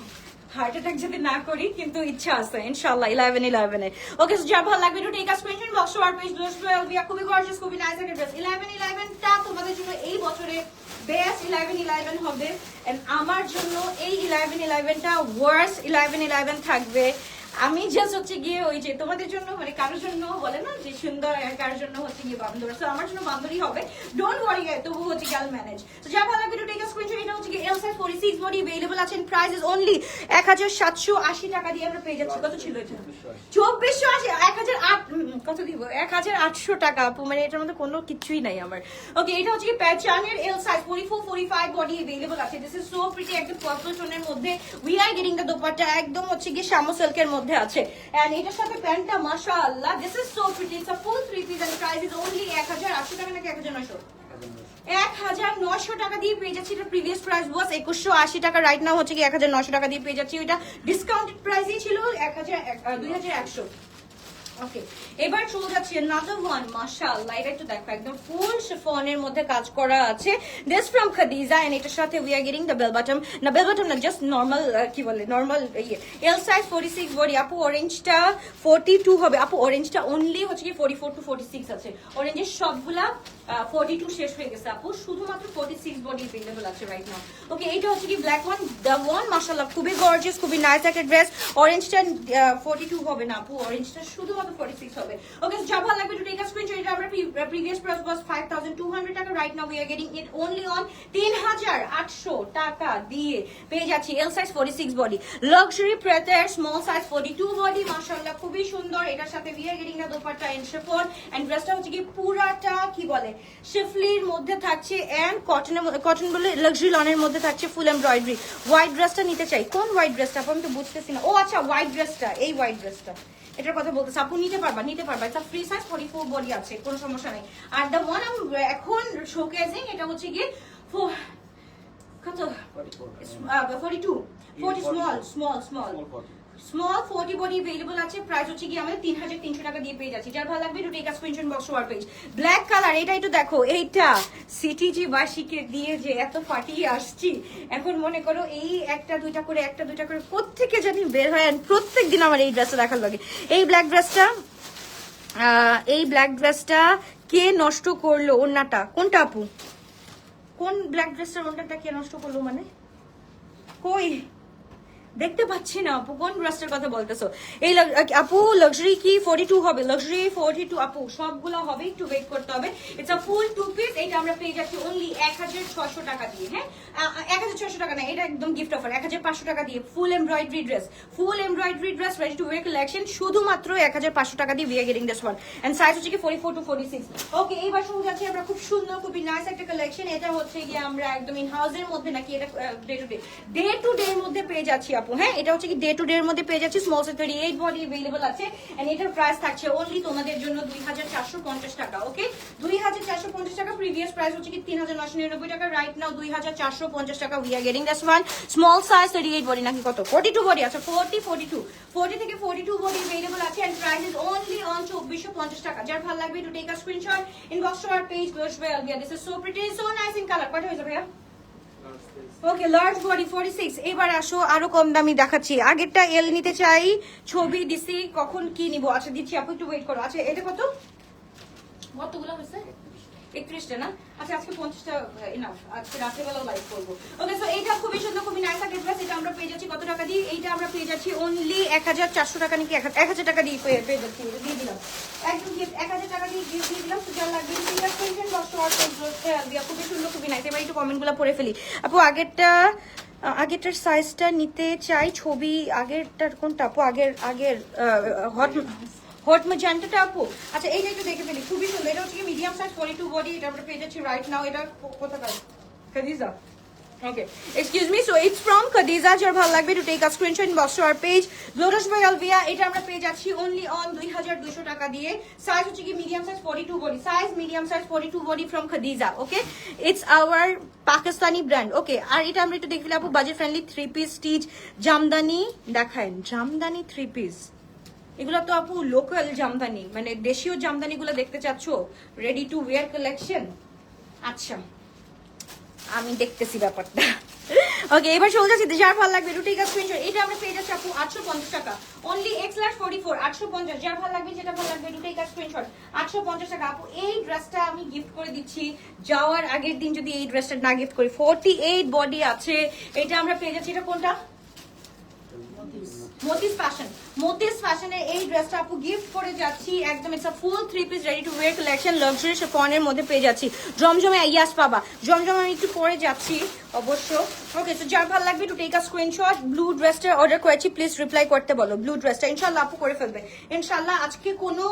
হার্ট অ্যাটাক যদি না করি, কিন্তু ইচ্ছা আছে ইনশাআল্লাহ 11/11 এ। ওকে, সো যা ভালো লাগবে to take a screenshot box to our page বেলভিয়া। খুবই গর্জিয়াস খুবই নাইস একটা ড্রেস। 11/11 টা তোমাদের জন্য এই বছরে বেস্ট 11/11 হবে এন্ড আমার জন্য এই 11/11 টা ওয়ার্স্ট 11/11 থাকবে। আমি জাস্ট হচ্ছে গিয়ে ওই যে তোমাদের জন্য মানে কারোর জন্য বলে না যে সুন্দর, কারোর জন্য হচ্ছে গিয়ে বান্দর, সো আমার জন্য বান্দরই হবে। ডোন্ট ওয়ারি গাইস, তবু হচ্ছে গিয়ে ম্যানেজ। সো যা ভালো লাগবে টু টেক আ স্ক্রিনশট। এটা হচ্ছে গিয়ে এল সাইজ 46 বডি अवेलेबल আছে। প্রাইস ইজ অনলি 1780 টাকা দিয়ে আমরা পেয়ে যাচ্ছি। কত ছিল এটা? 2480, 1008 কত দিব? 1800 টাকা আপু, মানে এটার মধ্যে কোনো কিছুই নাই আমার। ওকে, এটা হচ্ছে কি প্যাচানের এল সাইজ 44-45 বডি अवेलेबल আছে। দিস ইজ সো প্রিটি, একদম পার্পল টোনের মধ্যে we are getting the dupatta, একদম হচ্ছে গিয়ে শামো সিল্কের মধ্যে আছে এন্ড এটার সাথে প্যান্টটা মাশাআল্লাহ this is so pretty, its a full 3 piece and price is only 1800 টাকা নাকি 1900? 1900 টাকা দিয়ে পেয়ে যাচ্ছি। এটা প্রিভিয়াস প্রাইস ওয়াজ 2180 টাকা, রাইট নাও হচ্ছে কি 1900 টাকা দিয়ে পেয়ে যাচ্ছি। এটা ডিসকাউন্টেড প্রাইসই ছিল 2100। ওকে, এবার চলে যাচ্ছে another one মাশাআল্লাহ। এটা একটু দেখো, একদম ফুল শিফনের মধ্যে কাজ করা আছে। দিস ফ্রম খাদিজা এন্ড এটার সাথে we are getting the bell bottom, না বেল বটম না, জাস্ট নরমাল কি বলে নরমাল এল সাইজ 46 বডি। আপু অরেঞ্জটা 42 হবে আপু, অরেঞ্জটা অনলি হচ্ছে কি 44 টু 46 আছে। অরেঞ্জের সবগুলা 42 শেষ হয়ে গেছে আপু, শুধুমাত্র 46 বডি अवेलेबल আছে রাইট নাও। ওকে, এটা হচ্ছে কি ব্ল্যাক ওয়ান, দ্য ওয়ান মাশাআল্লাহ খুবই গর্জিয়াস খুবই নাইস একটা ড্রেস। অরেঞ্জটা 42 হবে না আপু, অরেঞ্জটা শুধুমাত্র 46 হবে। ওকে, যা ভালো লাগবে টু টেক আ স্ক্রিনশট। এটা আমরা প্রিভিয়াস প্রাইস ওয়াজ 5200 টাকা, right now we are getting it only on 3800 টাকা দিয়ে পেয়ে যাচ্ছি। এল সাইজ 46 বডি, লাক্সারি প্রেটার স্মল সাইজ 42 বডি মাশাআল্লাহ খুবই সুন্দর। এটার সাথে we are getting the dupatta and chiffon and ড্রেসটা হচ্ছে কি পুরাটা কি বলে শিফলির মধ্যে থাকছে এন্ড কটন বলে লাক্সারি লনের মধ্যে থাকছে ফুল এমব্রয়ডারি। হোয়াইট ড্রেসটা নিতে চাই, কোন হোয়াইট ড্রেসটা আমি তো বুঝতেছি না। ও আচ্ছা, হোয়াইট ড্রেসটা, এই হোয়াইট ড্রেসটা এটার কথা বলতেছে আপু, নিতে পারবা এটা ফ্রি সাইজ 44 বডি আছে, কোনো সমস্যা নেই। আর দ্য ওয়ান আমি এখন শোকেজিং এটা হচ্ছে কি কত 42 40 স্মল স্মল 40 বডি अवेलेबल আছে, প্রাইস হচ্ছে কি আমাদের 3300 টাকা দিয়ে পেয়ে যাচ্ছি। যার ভালো লাগবে to take a screenshot box our page. Black colour, এটা একটু দেখো, এইটা সিটিজি বাসীকে দিয়ে যে এত ফাটিয়ে আসছি, এখন মনে করো এই একটা দুইটা করে কোত্থেকে জানি বের হয়, প্রত্যেকদিন আমার এই ড্রেসটা দেখার লাগে। এই ব্ল্যাক ড্রেসটা কে নষ্ট করলো? ওন্নাটা কোনটা আপু? কোন ব্ল্যাক ড্রেসটার ওন্নাটা কে নষ্ট করলো? মানে কই দেখতে পাচ্ছি না আপু, কোন ড্রেসটার কথা বলতেছো? এই আপু লাক্সারি কি 42 হবে? লাক্সারি 42 আপু সবগুলো হবে, একটু ওয়েট করতে হবে। Its a full two piece, এটা আমরা পেয়ে যাচ্ছি অনলি 1600 টাকা দিয়ে। হ্যাঁ 1600 টাকা না, এটা একদম গিফট অফার 1500 টাকা দিয়ে। Full embroidery dress ready to wear collection, শুধুমাত্র 1500 টাকা দিয়ে we are getting this one. And size হচ্ছে কি 44 টু 46। ওকে, এইবার শুরু যাচ্ছি আমরা খুব সুন্দর, খুবই নাইস একটা কালেকশন। এটা হচ্ছে গিয়ে আমরা একদম ইন হাউসের মধ্যে, নাকি এটা ডে টু ডে এর মধ্যে পেয়ে যাচ্ছি আপু। হ্যাঁ, এটা হচ্ছে কি ডে টু ডে এর মধ্যে পেয়ে যাচ্ছি। স্মল সাইজ 38 বডি अवेलेबल আছে। এন্ড এটার প্রাইস থাকছে অনলি তোমাদের জন্য 2450 টাকা। ওকে, 2450 টাকা। প্রিভিয়াস প্রাইস হচ্ছে কি 3999 টাকা। রাইট নাও 2450 টাকা we are getting this one. Small size 38 body নাকি কত? 42 বডি আছে। 40 থেকে 42 বডি अवेलेबल আছে। And price is only on 2450 টাকা। যার ভালো লাগবে to take a screenshot, inbox to our page, গোশ ওয়েল। This is so pretty, so nice in colour. কত হয়েছে ভাইয়া? Okay, large body 46। এবার আসো আরো কম দামি দেখাচ্ছি। আগেরটা এল নিতে চাই, ছবি দিছি, কখন কি নিব? আচ্ছা দিচ্ছি আপু, একটু ওয়েট করো। আচ্ছা এটা কতগুলো হয়েছে? 31টা না? আচ্ছা আজকে 50টা ইনাফ, আজকে রাত্রেবেলাও লাইভ করবো। ওকে, সো এটা খুবই সুন্দর, খুবই নাইস একটা ড্রেস। এটা আমরা পেয়ে যাচ্ছি কত টাকা দিয়ে? এইটা আমরা পেয়ে যাচ্ছি অনলি 1400 টাকা, নাকি 1000 টাকা দিয়ে পেয়ে যাচ্ছি। এটা দিয়ে দিলাম একদম গিফট, 1000 টাকা দিয়ে গিফট দিয়ে দিলাম। সুজার লাগবে এটা স্ক্রিনশট বক্স ওয়ার পেজ। খুবই সুন্দর, খুবই নাইস। এবার একটু কমেন্টগুলো পড়ে ফেলি আপু। আগেরটার সাইজটা নিতে চাই, ছবি। আগেরটার কোনটা আপু? আগের হট ম্যাজেন্টাটা আপু। আচ্ছা এইটা একটু দেখে ফেলি, খুবই সুন্দর। এটা হচ্ছে মিডিয়াম সাইজ 42 বডি। এটা আমরা পেয়ে যাচ্ছি রাইট নাও। এটা কোথাকার? Khadija. Okay, excuse me, so it's from Khadija. যার ভালো লাগবে to take a screenshot, inbox to our page. Lotus by আলভিয়া, এটা আমরা পেয়ে যাচ্ছি অনলি অন 2200 টাকা দিয়ে। সাইজ হচ্ছে কি medium size 42 body. Size medium size 42 body from Khadija. Okay, it's our Pakistani brand. Okay, আর এটা আমরা একটু দেখলে আপু budget friendly 3 piece stitch jamdani দেখায়। জামদানি 3 পিস, এগুলো তো আপু লোকাল জামদানি, মানে দেশীয় জামদানি গুলো দেখতে চাচ্ছ? Ready to wear collection. আচ্ছা আমি দেখতেছি ব্যাপারটা। ওকে, এবার চলে যাচ্ছি। যার ভালো লাগবে টু টেক আ স্ক্রিনশট। এটা আমরা পেয়ে যাচ্ছি আপু 850 টাকা অনলি। x44 850। যার ভালো লাগবে, যেটা ভালো লাগবে টু টেক আ স্ক্রিনশট। 850 টাকা আপু। এই ড্রেসটা আমি গিফট করে দিচ্ছি যাওয়ার আগের দিন, যদি এই ড্রেসটা না গিফট করি। 48 বডি আছে। এটা আমরা পেয়ে যাচ্ছি, এটা কোনটা? মতিস ফ্যাশনের এই ড্রেসটা আপু গিফট করে যাচ্ছি একদম। It's a full 3 piece ready to wear collection, luxury শিফনের মধ্যে পেয়ে যাচ্ছি। জমজমে ইয়াস পাবা, জমজম আমি একটু পরে যাচ্ছি অবশ্য। ওকে, তো যার ভালো লাগবে to take a screenshot. Blue ড্রেসটা অর্ডার করেছি, প্লিজ রিপ্লাই করতে বলো। ব্লু ড্রেসটা ইনশাআল্লাহ আপু করে ফেলবে ইনশাআল্লাহ। আজকে কোনো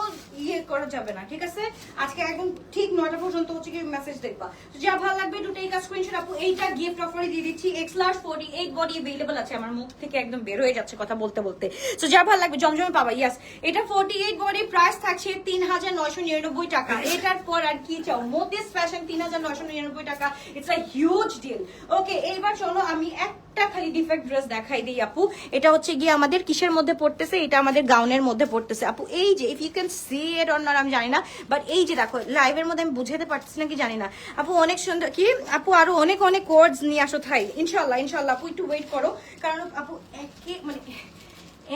করা যাবে না, ঠিক আছে? আজকে একদম ঠিক 9টা পর্যন্ত হচ্ছে কি মেসেজ দেখবা। তো যার ভালো লাগবে টু টেক আ স্ক্রিনশট আপু। এইটা গিফট অফারে দিয়ে দিচ্ছি। x লার্জ 48 বডি अवेलेबल আছে। আমার মুখ থেকে একদম বের হয়ে যাচ্ছে কথা বলতে বলতে। সো যার ভালো লাগবে জমজমে পাবা। ইয়াস, এটা 48 বডি, প্রাইস থাকছে 3999 টাকা। এটার পর আর কি চাও? মতিস ফ্যাশন 3999 টাকা। It's a huge deal. Okay, এইবার চলো আমি একটা খালি ডিফেক্ট ড্রেস দেখাই দিই আপু। এটা হচ্ছে গিয়ে আমাদের কিসের মধ্যে পড়তেছে? এটা আমাদের গাউনের মধ্যে পড়তেছে আপু। এই যে if you can see it or not আমি জানি না, বাট এই যে দেখো লাইভের মধ্যে আমি বুঝাতে পারতেছি নাকি জানি না আপু। অনেক সুন্দর। কি আপু আরো অনেক অনেক কোডস নিয়ে আসো থাই ইনশাআল্লাহ। আপু একটু ওয়েট করো, কারণ আপু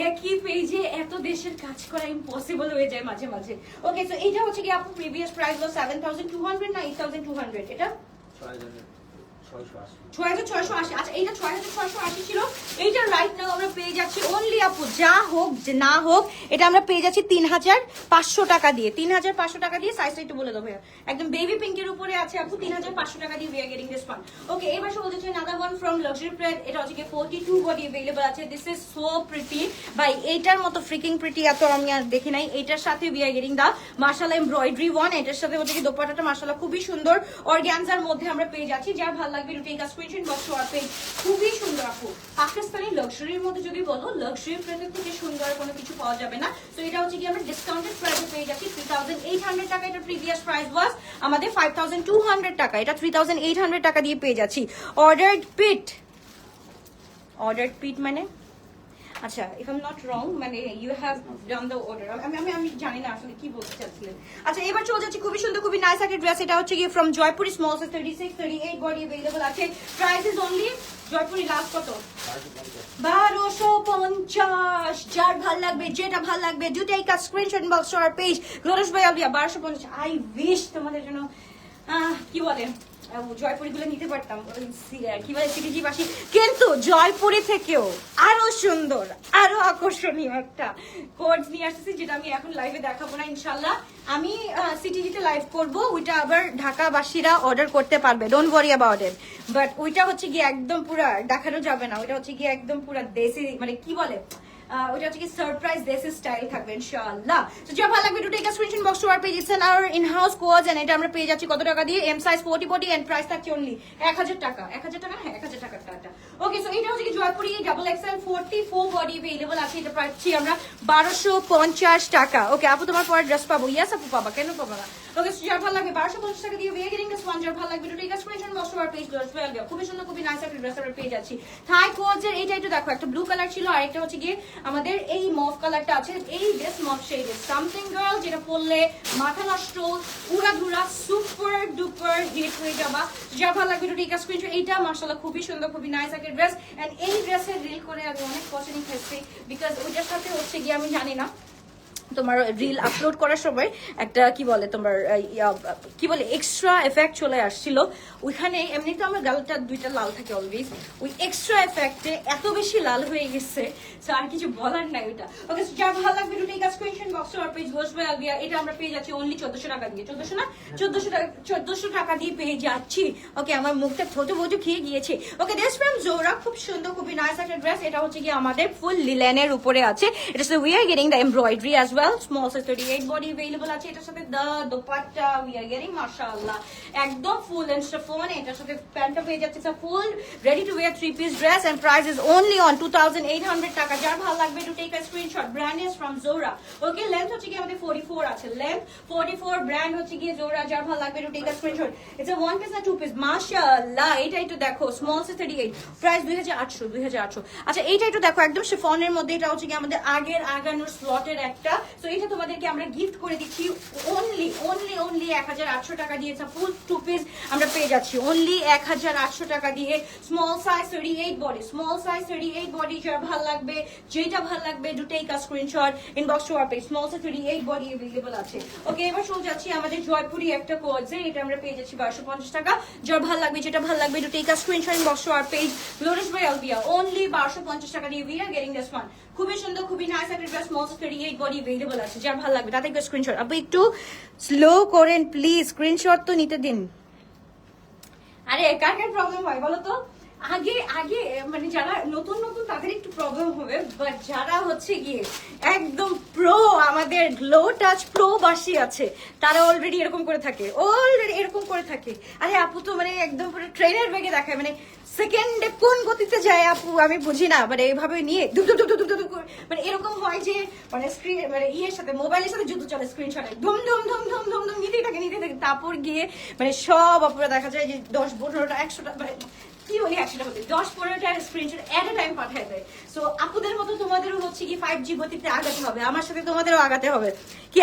একই পেজে এত দেশের কাজ করা ইম্পসিবল হয়ে যায় মাঝে মাঝে। ওকে, সো এটা হচ্ছে কি আপু প্রিভিয়াস প্রাইস হলো 7200 না 8200? এটা 6680। আচ্ছা এইটা 6680 ছিল। এইটা রাইট নাও আমরা পেয়ে যাচ্ছি অনলি আপু, যা হোক যে না হোক, এটা আমরা পেয়ে যাচ্ছি 3500 টাকা দিয়ে। 3500 টাকা দিয়ে। সাইজটা একটু বলে দাও ভাইয়া। একদম বেবি পিঙ্কের উপরে আছে আপু। 3500 টাকা দিয়ে we are getting this one. Okay, এবার শুরু হচ্ছে another one from luxury brand। এটা হচ্ছে কি 42 বডি अवेलेबल আছে। দিস ইজ সো প্রিটি ভাই, এইটার মতো ফ্রিকিং প্রিটি এত আমি আর দেখি নাই। এটার সাথে উই আর গেটিং দা মাশাআল্লাহ এমব্রয়ডারি ওয়ান। এটার সাথে হচ্ছে কি দোপাট্টাটা মাশাআল্লাহ খুবই সুন্দর অর্গানজার মধ্যে আমরা পেয়ে যাচ্ছি। যার ভালো লাগবে to take a screenshot, box our page. খুবই সুন্দর আপু। পাকিস্তানি লাক্সারির মধ্যে যদি বলো, লাক্সারি ব্র্যান্ডের থেকে সুন্দর কোনো কিছু পাওয়া যাবে না। তো এটা হচ্ছে কি আমরা ডিসকাউন্টেড প্রাইসে পেয়ে যাচ্ছি 3800 টাকা। এটা প্রিভিয়াস প্রাইস ওয়াজ আমাদের 5200 টাকা। এটা 3800 টাকা দিয়ে পেয়ে যাচ্ছি। অর্ডার্ড পিট মানে আচ্ছা, if I'm not wrong, মানে you have done the order. আমি জানি না আসলে কি বলতে চাচ্ছিলেন। আচ্ছা, এবার চলে যাচ্ছি খুবই সুন্দর খুবই নাইস একটা ড্রেস। এটা হচ্ছে গিয়ে from Jaipuri small size 36 38 body available আছে। Price is only Jaipuri last কত? 1250। যার ভাল লাগবে, যেটা ভাল লাগবে, do take a screenshot inbox to our page glorious by Alia 1250। I wish তোমাদের জন্য কি বলে জয়পুরি গুলো নিতে পারতাম, কি বলে সিটিজি বাসী, কিন্তু জয়পুরি থেকেও আরো সুন্দর আরো আকর্ষণীয় একটা কোড নিয়ে আসতেছি, যেটা আমি এখন লাইভে দেখাবো না ইনশাল্লাহ। আমি সিটিজিতে লাইভ করব, ওইটা আবার ঢাকাবাসীরা অর্ডার করতে পারবে, don't worry about it. But ওইটা হচ্ছে গিয়ে একদম পুরা দেখানো যাবে না, ওইটা হচ্ছে গিয়ে একদম পুরা দেশি, মানে কি বলে ওটা হচ্ছে কি সারপ্রাইজ দেশি স্টাইল থাকবে ইনশাআল্লাহ। তো যা ভালো লাগবে to take a screenshot box to our page, its our in house code, and এটা আমরা পেয়ে যাচ্ছি কত টাকা দিয়ে? M size 40 body and price থাকছে অনলি 1000 টাকা। 1000 টাকা, হ্যাঁ 1000 টাকার টাকা। ওকে, সো এটা হচ্ছে কি Jaipuri double XL 44 body available আছে। এটা পাচ্ছি আমরা 1250 টাকা। ওকে আপু, তোমার পরে ড্রেস পাবো? ইয়েস আপু, পাবা, কেন পাবো না? ওকে, সো যার ভালো লাগবে 1250 টাকা দিয়ে we are getting this one. যার ভালো লাগবে to take a screenshot box to our page glorious by Alia. খুবই সুন্দর খুবই নাইস একটা ড্রেস আমরা পেয়ে যাচ্ছি। থাই কোডস এর এইটা একটু দেখো, একটা ব্লু কালার ছিল আর একটা হচ্ছে গিয়ে আমাদের এই মফ কালারটা আছে। এই dress mauve shade is something girl, যেটা পরলে মাথা নষ্ট উড়াধুরা সুপার ডুপার হিট হয়ে যাবা। যা ভালো লাগবে টু টেক আ স্ক্রিনশট। এইটা মাশাআল্লাহ খুবই সুন্দর খুবই নাইস একটা ড্রেস, এন্ড এই ড্রেসের রিল করে আমি অনেক পছন্দ খেয়েছি, বিকজ ওইটার সাথে হচ্ছে গিয়ে আমি জানি না তোমার রিল আপলোড করার সময় একটা কি বলে তোমার কি বলে এক্সট্রা এফেক্ট চলে আসছিল ওইখানে। এমনি তো আমার গালটা দুইটা লাল থাকে অলওয়েজ, ওই এক্সট্রা এফেক্টে এত বেশি লাল হয়ে গেছে, সো আর কিছু বলার নাই ওইটা। ওকে, যার ভালো লাগবে to take a screenshot box R page glorious by Alia. এটা আমরা পেয়ে যাচ্ছি অনলি 1400 টাকা দিয়ে। 1400 না, 1400 টাকা দিয়ে পেয়ে যাচ্ছি। ওকে, আমার মুখটা ছোট বোঝো খেয়ে গিয়েছে। ওকে, দিস ফ্রম জোরা, খুব সুন্দর খুবই নাইস একটা ড্রেস। এটা হচ্ছে কি আমাদের ফুল লিলেনের উপরে আছে। এটা সাথে we are getting the embroidery as well, small size 38 body available আছে। এটার সাথে the dupatta we are getting মাশাআল্লাহ একদম ফুল এন্ড শিফন। এটার সাথে প্যান্টটা পেয়ে যাচ্ছে ফুল ready to wear 3-piece dress and price is only on 2800 টাকা। যার ভালো লাগবে to take a screenshot, brand is from Zora. Okay, length হচ্ছে কি আমাদের 44 আছে, length 44, brand হচ্ছে কি Zora। যার ভালো লাগবে to take a screenshot, it's a one piece না two piece মাশাআল্লাহ। এইটাই তো দেখো, small size 38, price 2800। আচ্ছা, এইটাই তো দেখো একদম শিফনের মধ্যে। এটা হচ্ছে কি আমাদের আগের আগানোর স্লটের একটা, সো এটা তোমাদেরকে আমরা গিফট করে দিচ্ছি অনলি 1800 টাকা দিয়ে। ফুল টু পিস আমরা পেয়ে যাচ্ছি অনলি 1800 টাকা দিয়ে। Small size 38 body, small size 38 body. যার ভালো লাগবে, যেটা ভালো লাগবে, do take a screenshot inbox to our page. Small size 38 body available আছে। ওকে, এবার চলে যাচ্ছি আমাদের জয়পুরি একটা কোডে। এটা আমরা পেয়ে যাচ্ছি 1250 টাকা। যার ভালো লাগবে, যেটা ভালো লাগবে, do take a screenshot inbox to our page glorious by Alia. Only 1250 টাকা দিয়ে we are getting this one. খুবই সুন্দর খুবই নাইস একটা dress, small size 38 body available আছে। যার ভালো লাগবে তাতে একটা স্ক্রিনশট। আপু একটু স্লো করেন প্লিজ, স্ক্রিনশট তো নিতে দিন। আরে কার কার প্রবলেম হয় বলো তো? আগে আগে মানে যারা নতুন নতুন তাদের একটু প্রবলেম হবে, বাট যারা হচ্ছে গিয়ে একদম প্রো, আমাদের গ্লো টাচ প্রো বাসী আছে, তারা অলরেডি এরকম করে থাকে, আরে আপু তো মানে একদম পুরো ট্রেনের বেগে দেখায়, মানে সেকেন্ডে কোন গতিতে যায় আপু আমি বুঝি না, মানে এইভাবে নিয়ে মানে এরকম হয় যে মানে স্ক্রিন মানে ইয়ের সাথে মোবাইলের সাথে যুদ্ধ চলে, স্ক্রিনশটে ধুম ধুম ধুম ধুম ধুম ধুম নিতেই থাকে। তারপর গিয়ে মানে সব আপুরা দেখা যায় যে 10-15টা 100টা মানে কি বলি 100টা হতে 10-15টা স্ক্রিনশট এট এ টাইম পাঠায় দেয়। সো আপুদের মতো তোমাদেরও হচ্ছে কি 5G গতিতে আগাতে হবে, আমার সাথে তোমাদেরও আগাতে হবে। কি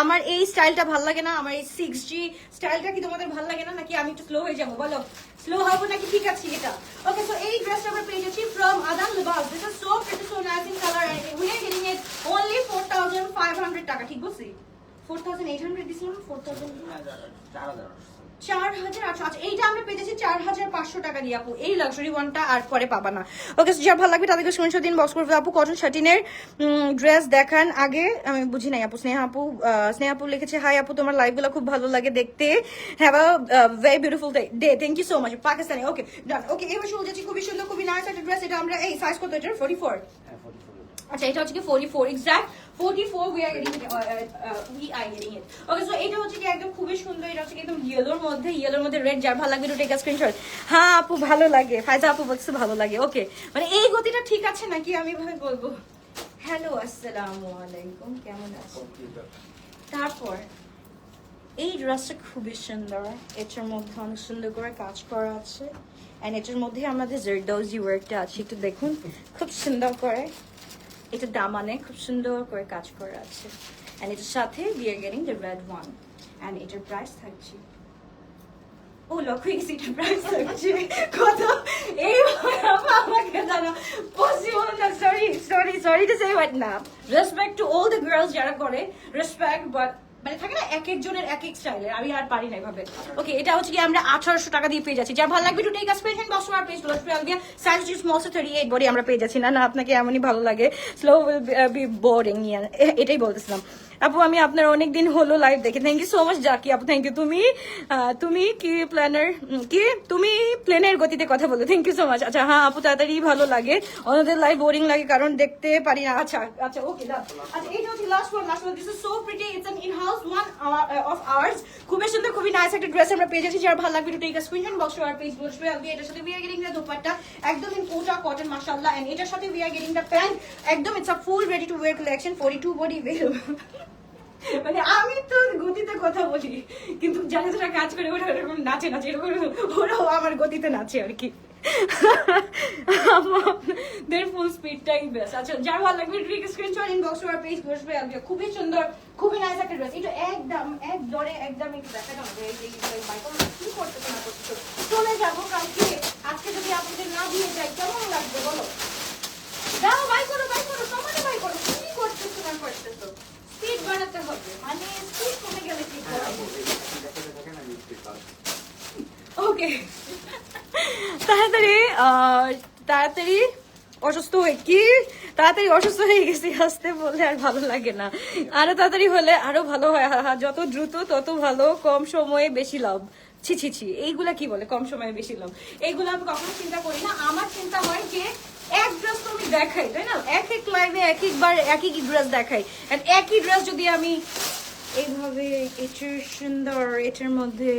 আমার এই স্টাইলটা ভালো লাগে না, আমার এই 6G স্টাইলটা কি তোমাদের ভালো লাগে না, নাকি আমি একটু স্লো হয়ে যাবো বলো? স্লো হবো নাকি ঠিক আছে এটা? ওকে, সো এই ড্রেসটা আমরা পেয়ে যাচ্ছি from Adan Libas. This is so pretty, so nice in colour, and we are getting it only 4500 টাকা। ঠিক বলছি? 4800 দিছিলাম না? 4800। আচ্ছা, এইটা আমরা পেয়ে যাচ্ছি 4500 টাকা দিয়ে আপু। এই লাক্সারি ওয়ানটা আর পরে পাবা না। ওকে, যার ভালো লাগবে তাদেরকে স্ক্রিনশট দিন, বক্স করবে। আপু কটন শাটিনের ড্রেস দেখান আগে, আমি বুঝি নাই আপু। স্নেহা আপু লিখেছে, হাই আপু, তোমার লাইভগুলো খুব ভালো লাগে দেখতে, have a very beautiful day, thank you so much. Pakistani. Okay done. Okay, এবার শুরু যাচ্ছি খুবই সুন্দর খুবই নাইস একটা ড্রেস। এটা আমরা এই সাইজ কত এটা? 44। আচ্ছা, এটা হচ্ছে কি 44 exact 44 we are getting it. Okay, so এটা হচ্ছে কি একদম খুবই সুন্দর। এটা হচ্ছে কি একদম ইয়েলোর মধ্যে রেড। যার ভালো লাগবে টু টেক আ স্ক্রিনশট। হ্যাঁ আপু ভালো লাগে, ফায়দা আপু বলছে ভালো লাগে। ওকে, মানে এই গতিটা ঠিক আছে নাকি আমি ভাবে বলবো? হ্যালো, আসসালামু আলাইকুম, কেমন আছেন? তারপর এই ড্রেসটা খুবই সুন্দর, এটার মধ্যে অনেক সুন্দর করে কাজ করা আছে, অ্যান্ড এটার মধ্যে আমাদের জারদৌজি ওয়ার্কটা আছে, একটু দেখুন খুব সুন্দর করে এটা দামানে খুব সুন্দর করে কাজ করা আছে। অ্যান্ড এটার সাথে we are getting the red one, and এটার প্রাইস থাকছে, ও লক্ষ্য গেছি এটার প্রাইস থাকছে কত, এই আমাকে জানো পসিবল না, সরি টু সে বাট না, respect to all the girls যারা করে, রেসপেক্ট, বাট মানে থাকে না এক একজনের এক এক স্টাইলে, আমি আর পারি না এভাবে। ওকে, এটা হচ্ছে কি আমরা 1800 টাকা দিয়ে পেয়ে যাচ্ছি। যার ভালো লাগবে to take a special box R page ব্লাড ফ্রি আলবিয়া size is small so 38 body আমরা পেয়ে যাচ্ছি। না না, আপনাকে এমনই ভালো লাগে, স্লো উইল বি বোরিং, এটাই বলতেছিলাম। আপু আমি আপনার অনেকদিন হলো লাইভ দেখে, thank you so much Zaki আপু, থ্যাংক ইউ। তুমি কি প্ল্যানার, কি তুমি প্লেনের গতিতে কথা বলো, থ্যাংক ইউ সো মাচ। আচ্ছা হ্যাঁ আপু, তাড়াতাড়ি ভালো লাগে, অন্যদের লাইভ বোরিং লাগে কারণ দেখতে পারি না। আচ্ছা আচ্ছা ওকে ডান। আচ্ছা এইটা হচ্ছে last one, this is so pretty, it's an in house one of hours, খুবই সুন্দর খুবই নাইস একটা ড্রেস আমরা পেয়ে যাচ্ছি। যার ভালো লাগবে to take a screenshot box R page ব্লাড ফ্রি আলবিয়া, এটার সাথে we are getting the dupatta একদম ইন কোটা কটন মাশাআল্লাহ, এন্ড এটার সাথে we are getting the pant একদম, it's a full ready to wear collection, 42 body available. মানে আমি তো গতিতে কথা বলি, কিন্তু যারা যারা কাজ করে ওরা এরকম নাচে এরকম, ওরাও আমার গতিতে নাচে আর কি। দের ফুল স্পিডটাই বেস্ট। আচ্ছা যার ভালো লাগবে ট্রিক স্ক্রিনশট ইনবক্স আর পেজ বসবে, খুবই সুন্দর খুবই নাইস একটা ড্রেস। এটা একদম এক দরে একদম একটু দেখা দাও যে এই বাইক কি করতেছ না করতেছ, চলে যাবো কালকে, আজকে যদি আপনাদের না দিয়ে যাই কেমন লাগবে বলো? দাও বাই করো তোমাকে বাই করো, কি করতেছ না করতেছ, স্পিড বাড়াতে হবে, মানে স্পিড কমে গেলে কি করবে? ওকে তাড়াতাড়ি অসুস্থ হয়ে গেছি, আসতে বললে আর ভালো লাগে না, আরো তাড়াতাড়ি হলে আরো ভালো হয়, যত দ্রুত তত ভালো, কম সময়ে বেশি লাভ। ছি এইগুলা কি বলে কম সময়ে বেশি লাভ, এইগুলো আমি কখনো চিন্তা করি না। আমার চিন্তা হয় যে এক ড্রেস তো আমি দেখাই, তাই না, এক এক লাইভে এক একবার একই ড্রেস দেখাই, একই ড্রেস যদি আমি এইভাবে এটার সুন্দর এটার মধ্যে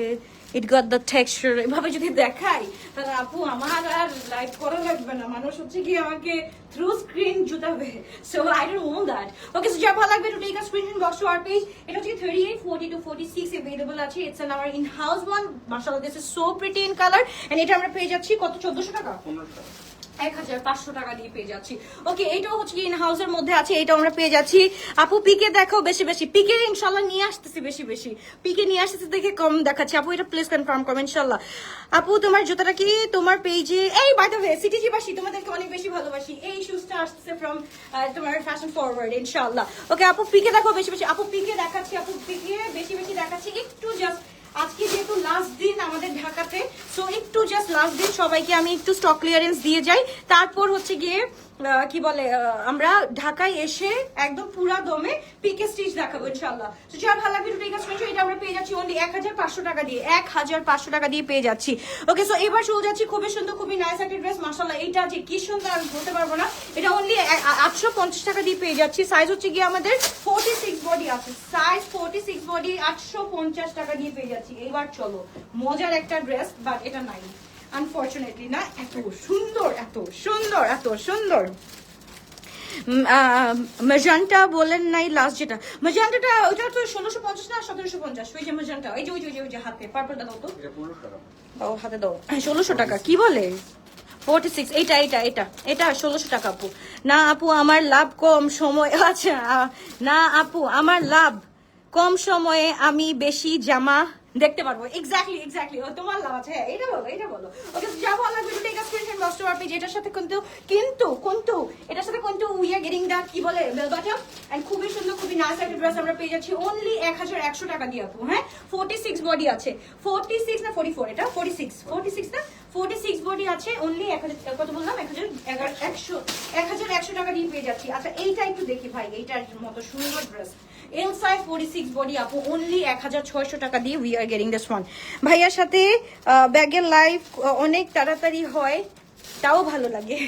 ইট গট দ্য টেক্সচার এভাবে যদি দেখাই, তাহলে আপু আমার আর লাইভ করা লাগবে না, মানুষ হচ্ছে কি আমাকে থ্রু স্ক্রিন জুতাবে। So I don't want that. Okay, so যারা ভালো লাগবে to take a screenshot box to our page, এটা হচ্ছে 38, 40 to 46 अवेलेबल আছে। It's an our in house one, মাশাআল্লাহ this is so pretty in colour, and এটা আমরা পেয়ে যাচ্ছি কত, 1400 টাকা, 1500 টাকা দিয়ে পেয়ে যাচ্ছি। ওকে, এইটাও হচ্ছে ইন হাউসের মধ্যে আছে, এইটাও আমরা পেয়ে যাচ্ছি। আপু পিকে দেখাও বেশি পিকে ইনশাল্লাহ নিয়ে আসতেছি, বেশি পিকে নিয়ে আসতেছি, দেখে কম দেখাচ্ছি। আপু এটা প্লিজ কনফার্ম করো ইনশাল্লাহ। আপু তোমার জুতাটা কি তোমার পেজে, এই বাই দ্য ওয়ে সিটিজি বাসী তোমাদেরকে অনেক বেশি ভালোবাসি, এই শুজটা আসছে ফ্রম তোমার ফ্যাশন ফরওয়ার্ড ইনশাল্লাহ। ওকে আপু পিকে দেখো বেশি আপু পিকে দেখাচ্ছি, আপু পিকে বেশি দেখাচ্ছি, একটু জাস্ট আজকে যেহেতু লাস্ট দিন আমাদের ঢাকাতে, সো একটু জাস্ট লাস্ট দিন সবাইকে আমি একটু স্টক ক্লিয়ারেন্স দিয়ে যাই, তারপর হচ্ছে গিয়ে কি বলে আমরা ঢাকায় এসে একদম পুরা দমে পিকে স্টিচ দেখাবো ইনশাআল্লাহ। তো যারা ভালো লাগবে টু স্ক্রিনশট, এটা আমরা পেয়ে যাচ্ছি অনলি 1500 টাকা দিয়ে, 1500 টাকা দিয়ে পেয়ে যাচ্ছি। ওকে, সো এবার চলে যাচ্ছি খুবই সুন্দর খুবই নাইস একটা ড্রেস মাশাআল্লাহ, এইটা যে কি সুন্দর আমি বলতে পারবো না, এটা অনলি 850 টাকা দিয়ে পেয়ে যাচ্ছি। সাইজ হচ্ছে গিয়ে আমাদের 46 বডি আছে, সাইজ 46 বডি 850 টাকা দিয়ে পেয়ে যাচ্ছি। এইবার চলো মজার একটা ড্রেস, বাট এটা নাই আনফরচুনেটলি, না এত সুন্দর মেজান্টা বলেন নাই লাস্ট, যেটা মেজান্টাটা ওটা তো 1650 না 1750, ওই যে মেজান্টা, ওই যে হাতে পার্পলটা দাও তো, দাও হাতে দাও, 1600 টাকা কি বলে 46, এটা 1600 টাকা আপু। না আপু আমার লাভ কম সময়, আচ্ছা না আপু আমার লাভ কম সময়ে আমি বেশি জামা দেখতে পারবো, এক্স্যাক্টলি তোমার লাভ আছে, হ্যাঁ এটা বলো। ওকে, যা ভালো লাগবে to take a screenshot box to our page, এটার সাথে কিন্তু এটার সাথে উই আর গেটিং দ্য কি বলে বেল বটম, এন্ড খুবই সুন্দর খুবই নাইস একটা ড্রেস আমরা পেয়ে যাচ্ছি অনলি 1100 টাকা দিয়ে আপু। হ্যাঁ 46 বডি আছে, 46 না 44, এটা 46 না 46 বডি আছে, অনলি 1000 কত বললাম 1100 টাকা দিয়ে পেয়ে যাচ্ছি। আচ্ছা এইটা একটু দেখি ভাই, এইটার মতো সুন্দর ড্রেস, এল সাইজ 46 বডি আপু, অনলি 1600 টাকা দিয়ে we are getting this one. ভাইয়ার সাথে ব্যাগের লাইফ অনেক তাড়াতাড়ি হয়, তাও ভালো লাগে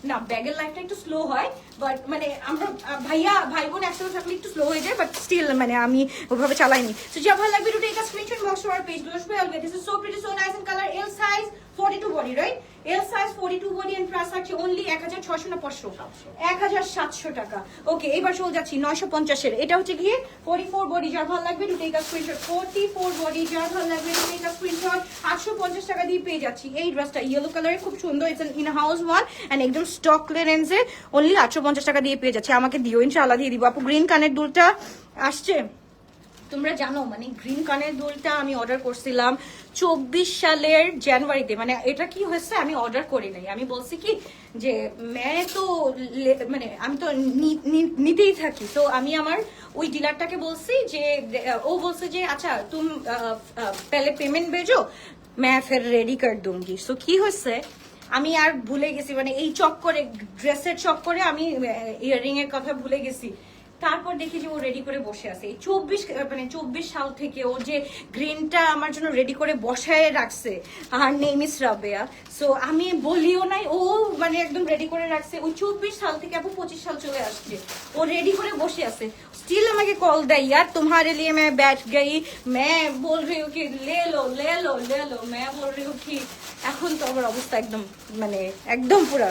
না, ব্যাগের লাইফটা একটু স্লো হয়, বাট মানে আমরা ভাইয়া ভাই বোন একসাথে থাকলে একটু স্লো হয়ে যায়, বাট স্টিল মানে আমি ওভাবে চালাইনি। সো যা ভালো লাগবে to take a screenshot box to our page Blush Velvet. This is so pretty, so nice in color. L size 42 body, right? L size 42 body and price আছে only 1600 না 1700 টাকা। ওকে, এবার চলে যাচ্ছি 950 এর। এটা হচ্ছে গিয়ে 44 বডি, যার ভালো লাগবে to take a screenshot. 44 body, যার ভালো লাগবে টু টেক আ স্ক্রিনশট। 850 টাকা দিয়ে পেয়ে যাচ্ছি এই ড্রেসটা। ইয়েলো কালারে খুব সুন্দর, its in house one and একদম স্টক ক্লিয়ারেন্সে অনলি 850 টাকা দিয়ে পেয়ে যাচ্ছে। আমাকে দিও, ইনশাআল্লাহ দিয়ে দিব আপু। গ্রিন কানের দুলটা আসছে, তোমরা জানো মানে গ্রিন কানের দুলটা আমি অর্ডার করছিলাম 24 সালের জানুয়ারিতে। মানে এটা কি হয়েছে, আমি অর্ডার করি নাই, আমি বলছি কি যে তো মানে আমি তো নিতেই থাকি। তো আমি আমার ওই ডিলারটাকে বলছি যে, ও বলছে যে আচ্ছা তুম পেলে পেমেন্ট भेजो मैं फिर रेडी कर दूंगी। সো কি হয়েছে, আমি আর ভুলে গেছি, মানে এই চক্করে ড্রেসের চক্করে আমি ইয়াররিং এর কথা ভুলে গেছি। তারপর দেখি যে ও রেডি করে বসে আছে। এই 24 সাল থেকে ও যে গ্রিনটা আমার জন্য রেডি করে বসায় রাখছে। আর নেম ইজ রাবেয়া। সো আমি বলিও নাই, ও মানে একদম রেডি করে রাখছে। ওই 24 সাল থেকে আপু 25 সাল চলে আসছে, ও রেডি করে বসে আছে। स्टिल আমাকে কল দেয়, यार तुम्हारे लिए मैं बैठ गई, मैं बोल रही हूँ कि ले लो ले लो ले लो, मैं बोल रही हूँ कि এখন তো আমার অবস্থা একদম মানে একদম পুরো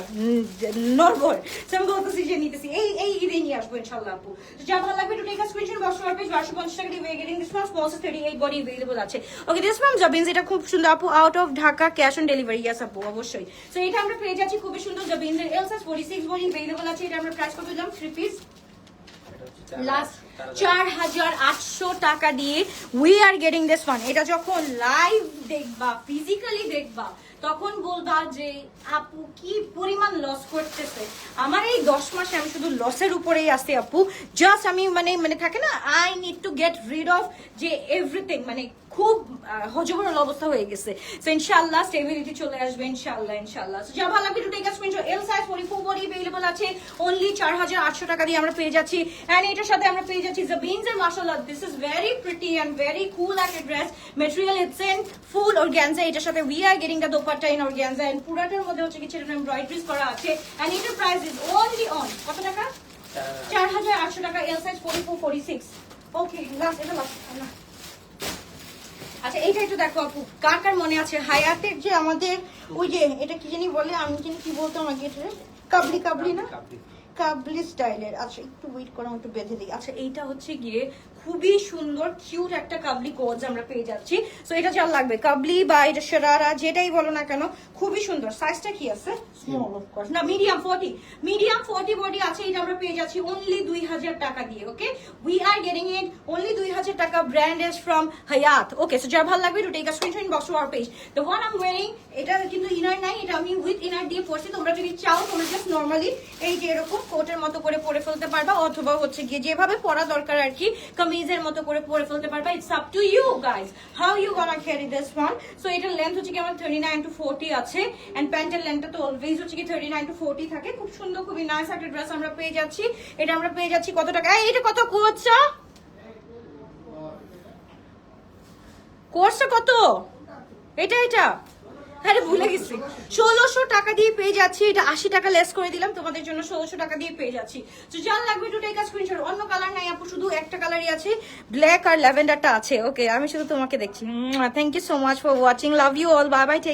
নরবর। আমি বলতেছি যে নিতেছি এই ঈদে নিয়ে আসবো ইনশাআল্লাহ আপু। যা ভালো লাগবে to take a screenshot box to our page 1250 টাকা দিয়ে getting this one small 38 body available আছে। ওকে, দিস ওয়ান জাবিনস, এটা খুব সুন্দর আপু। Out of Dhaka cash on delivery, yes আপু অবশ্যই। সো এটা আমরা পেয়ে যাচ্ছি খুবই সুন্দর জাবিনস এর। এল সাইজ 46 বডি अवेलेबल আছে। এটা আমরা প্রাইস কত দিলাম, 3 পিস লাস্ট 4800 টাকা দিয়ে we are getting this one. এটা যখন লাইভ দেখবা, ফিজিক্যালি দেখবা, তখন বলবা যে আপু কি পরিমাণ লস করতেছে। আমার এই 10 মাসে আমি শুধু লসের উপরেই আছি আপু। জাস্ট আমি মানে থাকে না, I need to get rid of যে এভরিথিং, মানে খুব হজবরল অবস্থা হয়ে গেছে। সো ইনশাআল্লাহ স্টেবিলিটি চলে আসবে ইনশাআল্লাহ ইনশাআল্লাহ। সো যা ভালো লাগবে to take a screenshot. L size 44 body available আছে অনলি 4800 টাকা দিয়ে আমরা পেয়ে যাচ্ছি। এন্ড এটার সাথে আমরা পেয়ে যাচ্ছি জাবিনস এর। মাশাআল্লাহ, this is very pretty and very cool একটা dress. Material it's in full organza. এটার সাথে we are getting the dupatta in organza and পুরাটার মধ্যে হচ্ছে কিছু এমব্রয়ডারিজ করা আছে। এন্ড এটার প্রাইস ইজ অনলি অন কত টাকা, 4800 টাকা। এল সাইজ 44 46। ওকে, লাস্ট এটা লাস্ট। আচ্ছা এইটা একটু দেখো আপু, কার কার মনে আছে হায়াতের যে আমাদের ওই যে এটা কি জানি বলে, আমি জানি কি বলতাম আগে, এটা কাবলি কাবলি না, কাবলি স্টাইলের। আচ্ছা একটু ওয়েট করো, একটু বেঁধে দিই। আচ্ছা এইটা হচ্ছে গিয়ে খুবই সুন্দর কিউট একটা কাবলি কোজ আমরা পেয়ে যাচ্ছি। সো এটা যার লাগবে কাবলি বা এটা শরারা যেটাই বলো না কেন, খুবই সুন্দর। সাইজটা কি আছে, স্মল অফ কোর্স না, মিডিয়াম 40 বডি আছে। এটা আমরা পেয়ে যাচ্ছি অনলি 2000 টাকা দিয়ে। Okay, we are getting it only 2000 টাকা। ব্র্যান্ড ইজ ফ্রম হায়াত। ওকে, সো যার ভালো লাগবে to take a screenshot box to our page. The one I am wearing, এটা কিন্তু ইনার নাই, এটা আমি উইথ ইনার দিয়ে পরছি। তোমরা যদি চাও তোমরা জাস্ট নরমালি এই যে এরকম কোটের মতো করে পরে ফেলতে পারবা, অথবা হচ্ছে গিয়ে যেভাবে পরা দরকার আর কি কামিজের মতো করে পরে ফেলতে পারবা। Its up to you guys how you gonna carry this one. So এটার লেন্থ হচ্ছে কি আমার 39 to 40 আছে এন্ড প্যান্টের লেন্থটা তো অলওয়েজ হচ্ছে কি 39 to 40 থাকে। খুব সুন্দর, খুবই নাইস একটা ড্রেস আমরা পেয়ে যাচ্ছি। এটা আমরা পেয়ে যাচ্ছি কত টাকা, এটা কত কোর্সটা, কোর্সটা কত, এটা আরে ভুলে গেছি, 1600 টাকা দিয়ে পেয়ে যাচ্ছি। এটা 80 টাকা লেস করে দিলাম তোমাদের জন্য, 1600 টাকা দিয়ে পেয়ে যাচ্ছি। তো যার লাগবে টু টেক আ স্ক্রিনশট। অন্য কালার নাই আপু, শুধু একটা কালারই আছে, ব্ল্যাক আর ল্যাভেন্ডারটা আছে। ওকে, আমি শুধু তোমাকে দেখছি। Thank you so much for watching, love you all, bye bye, take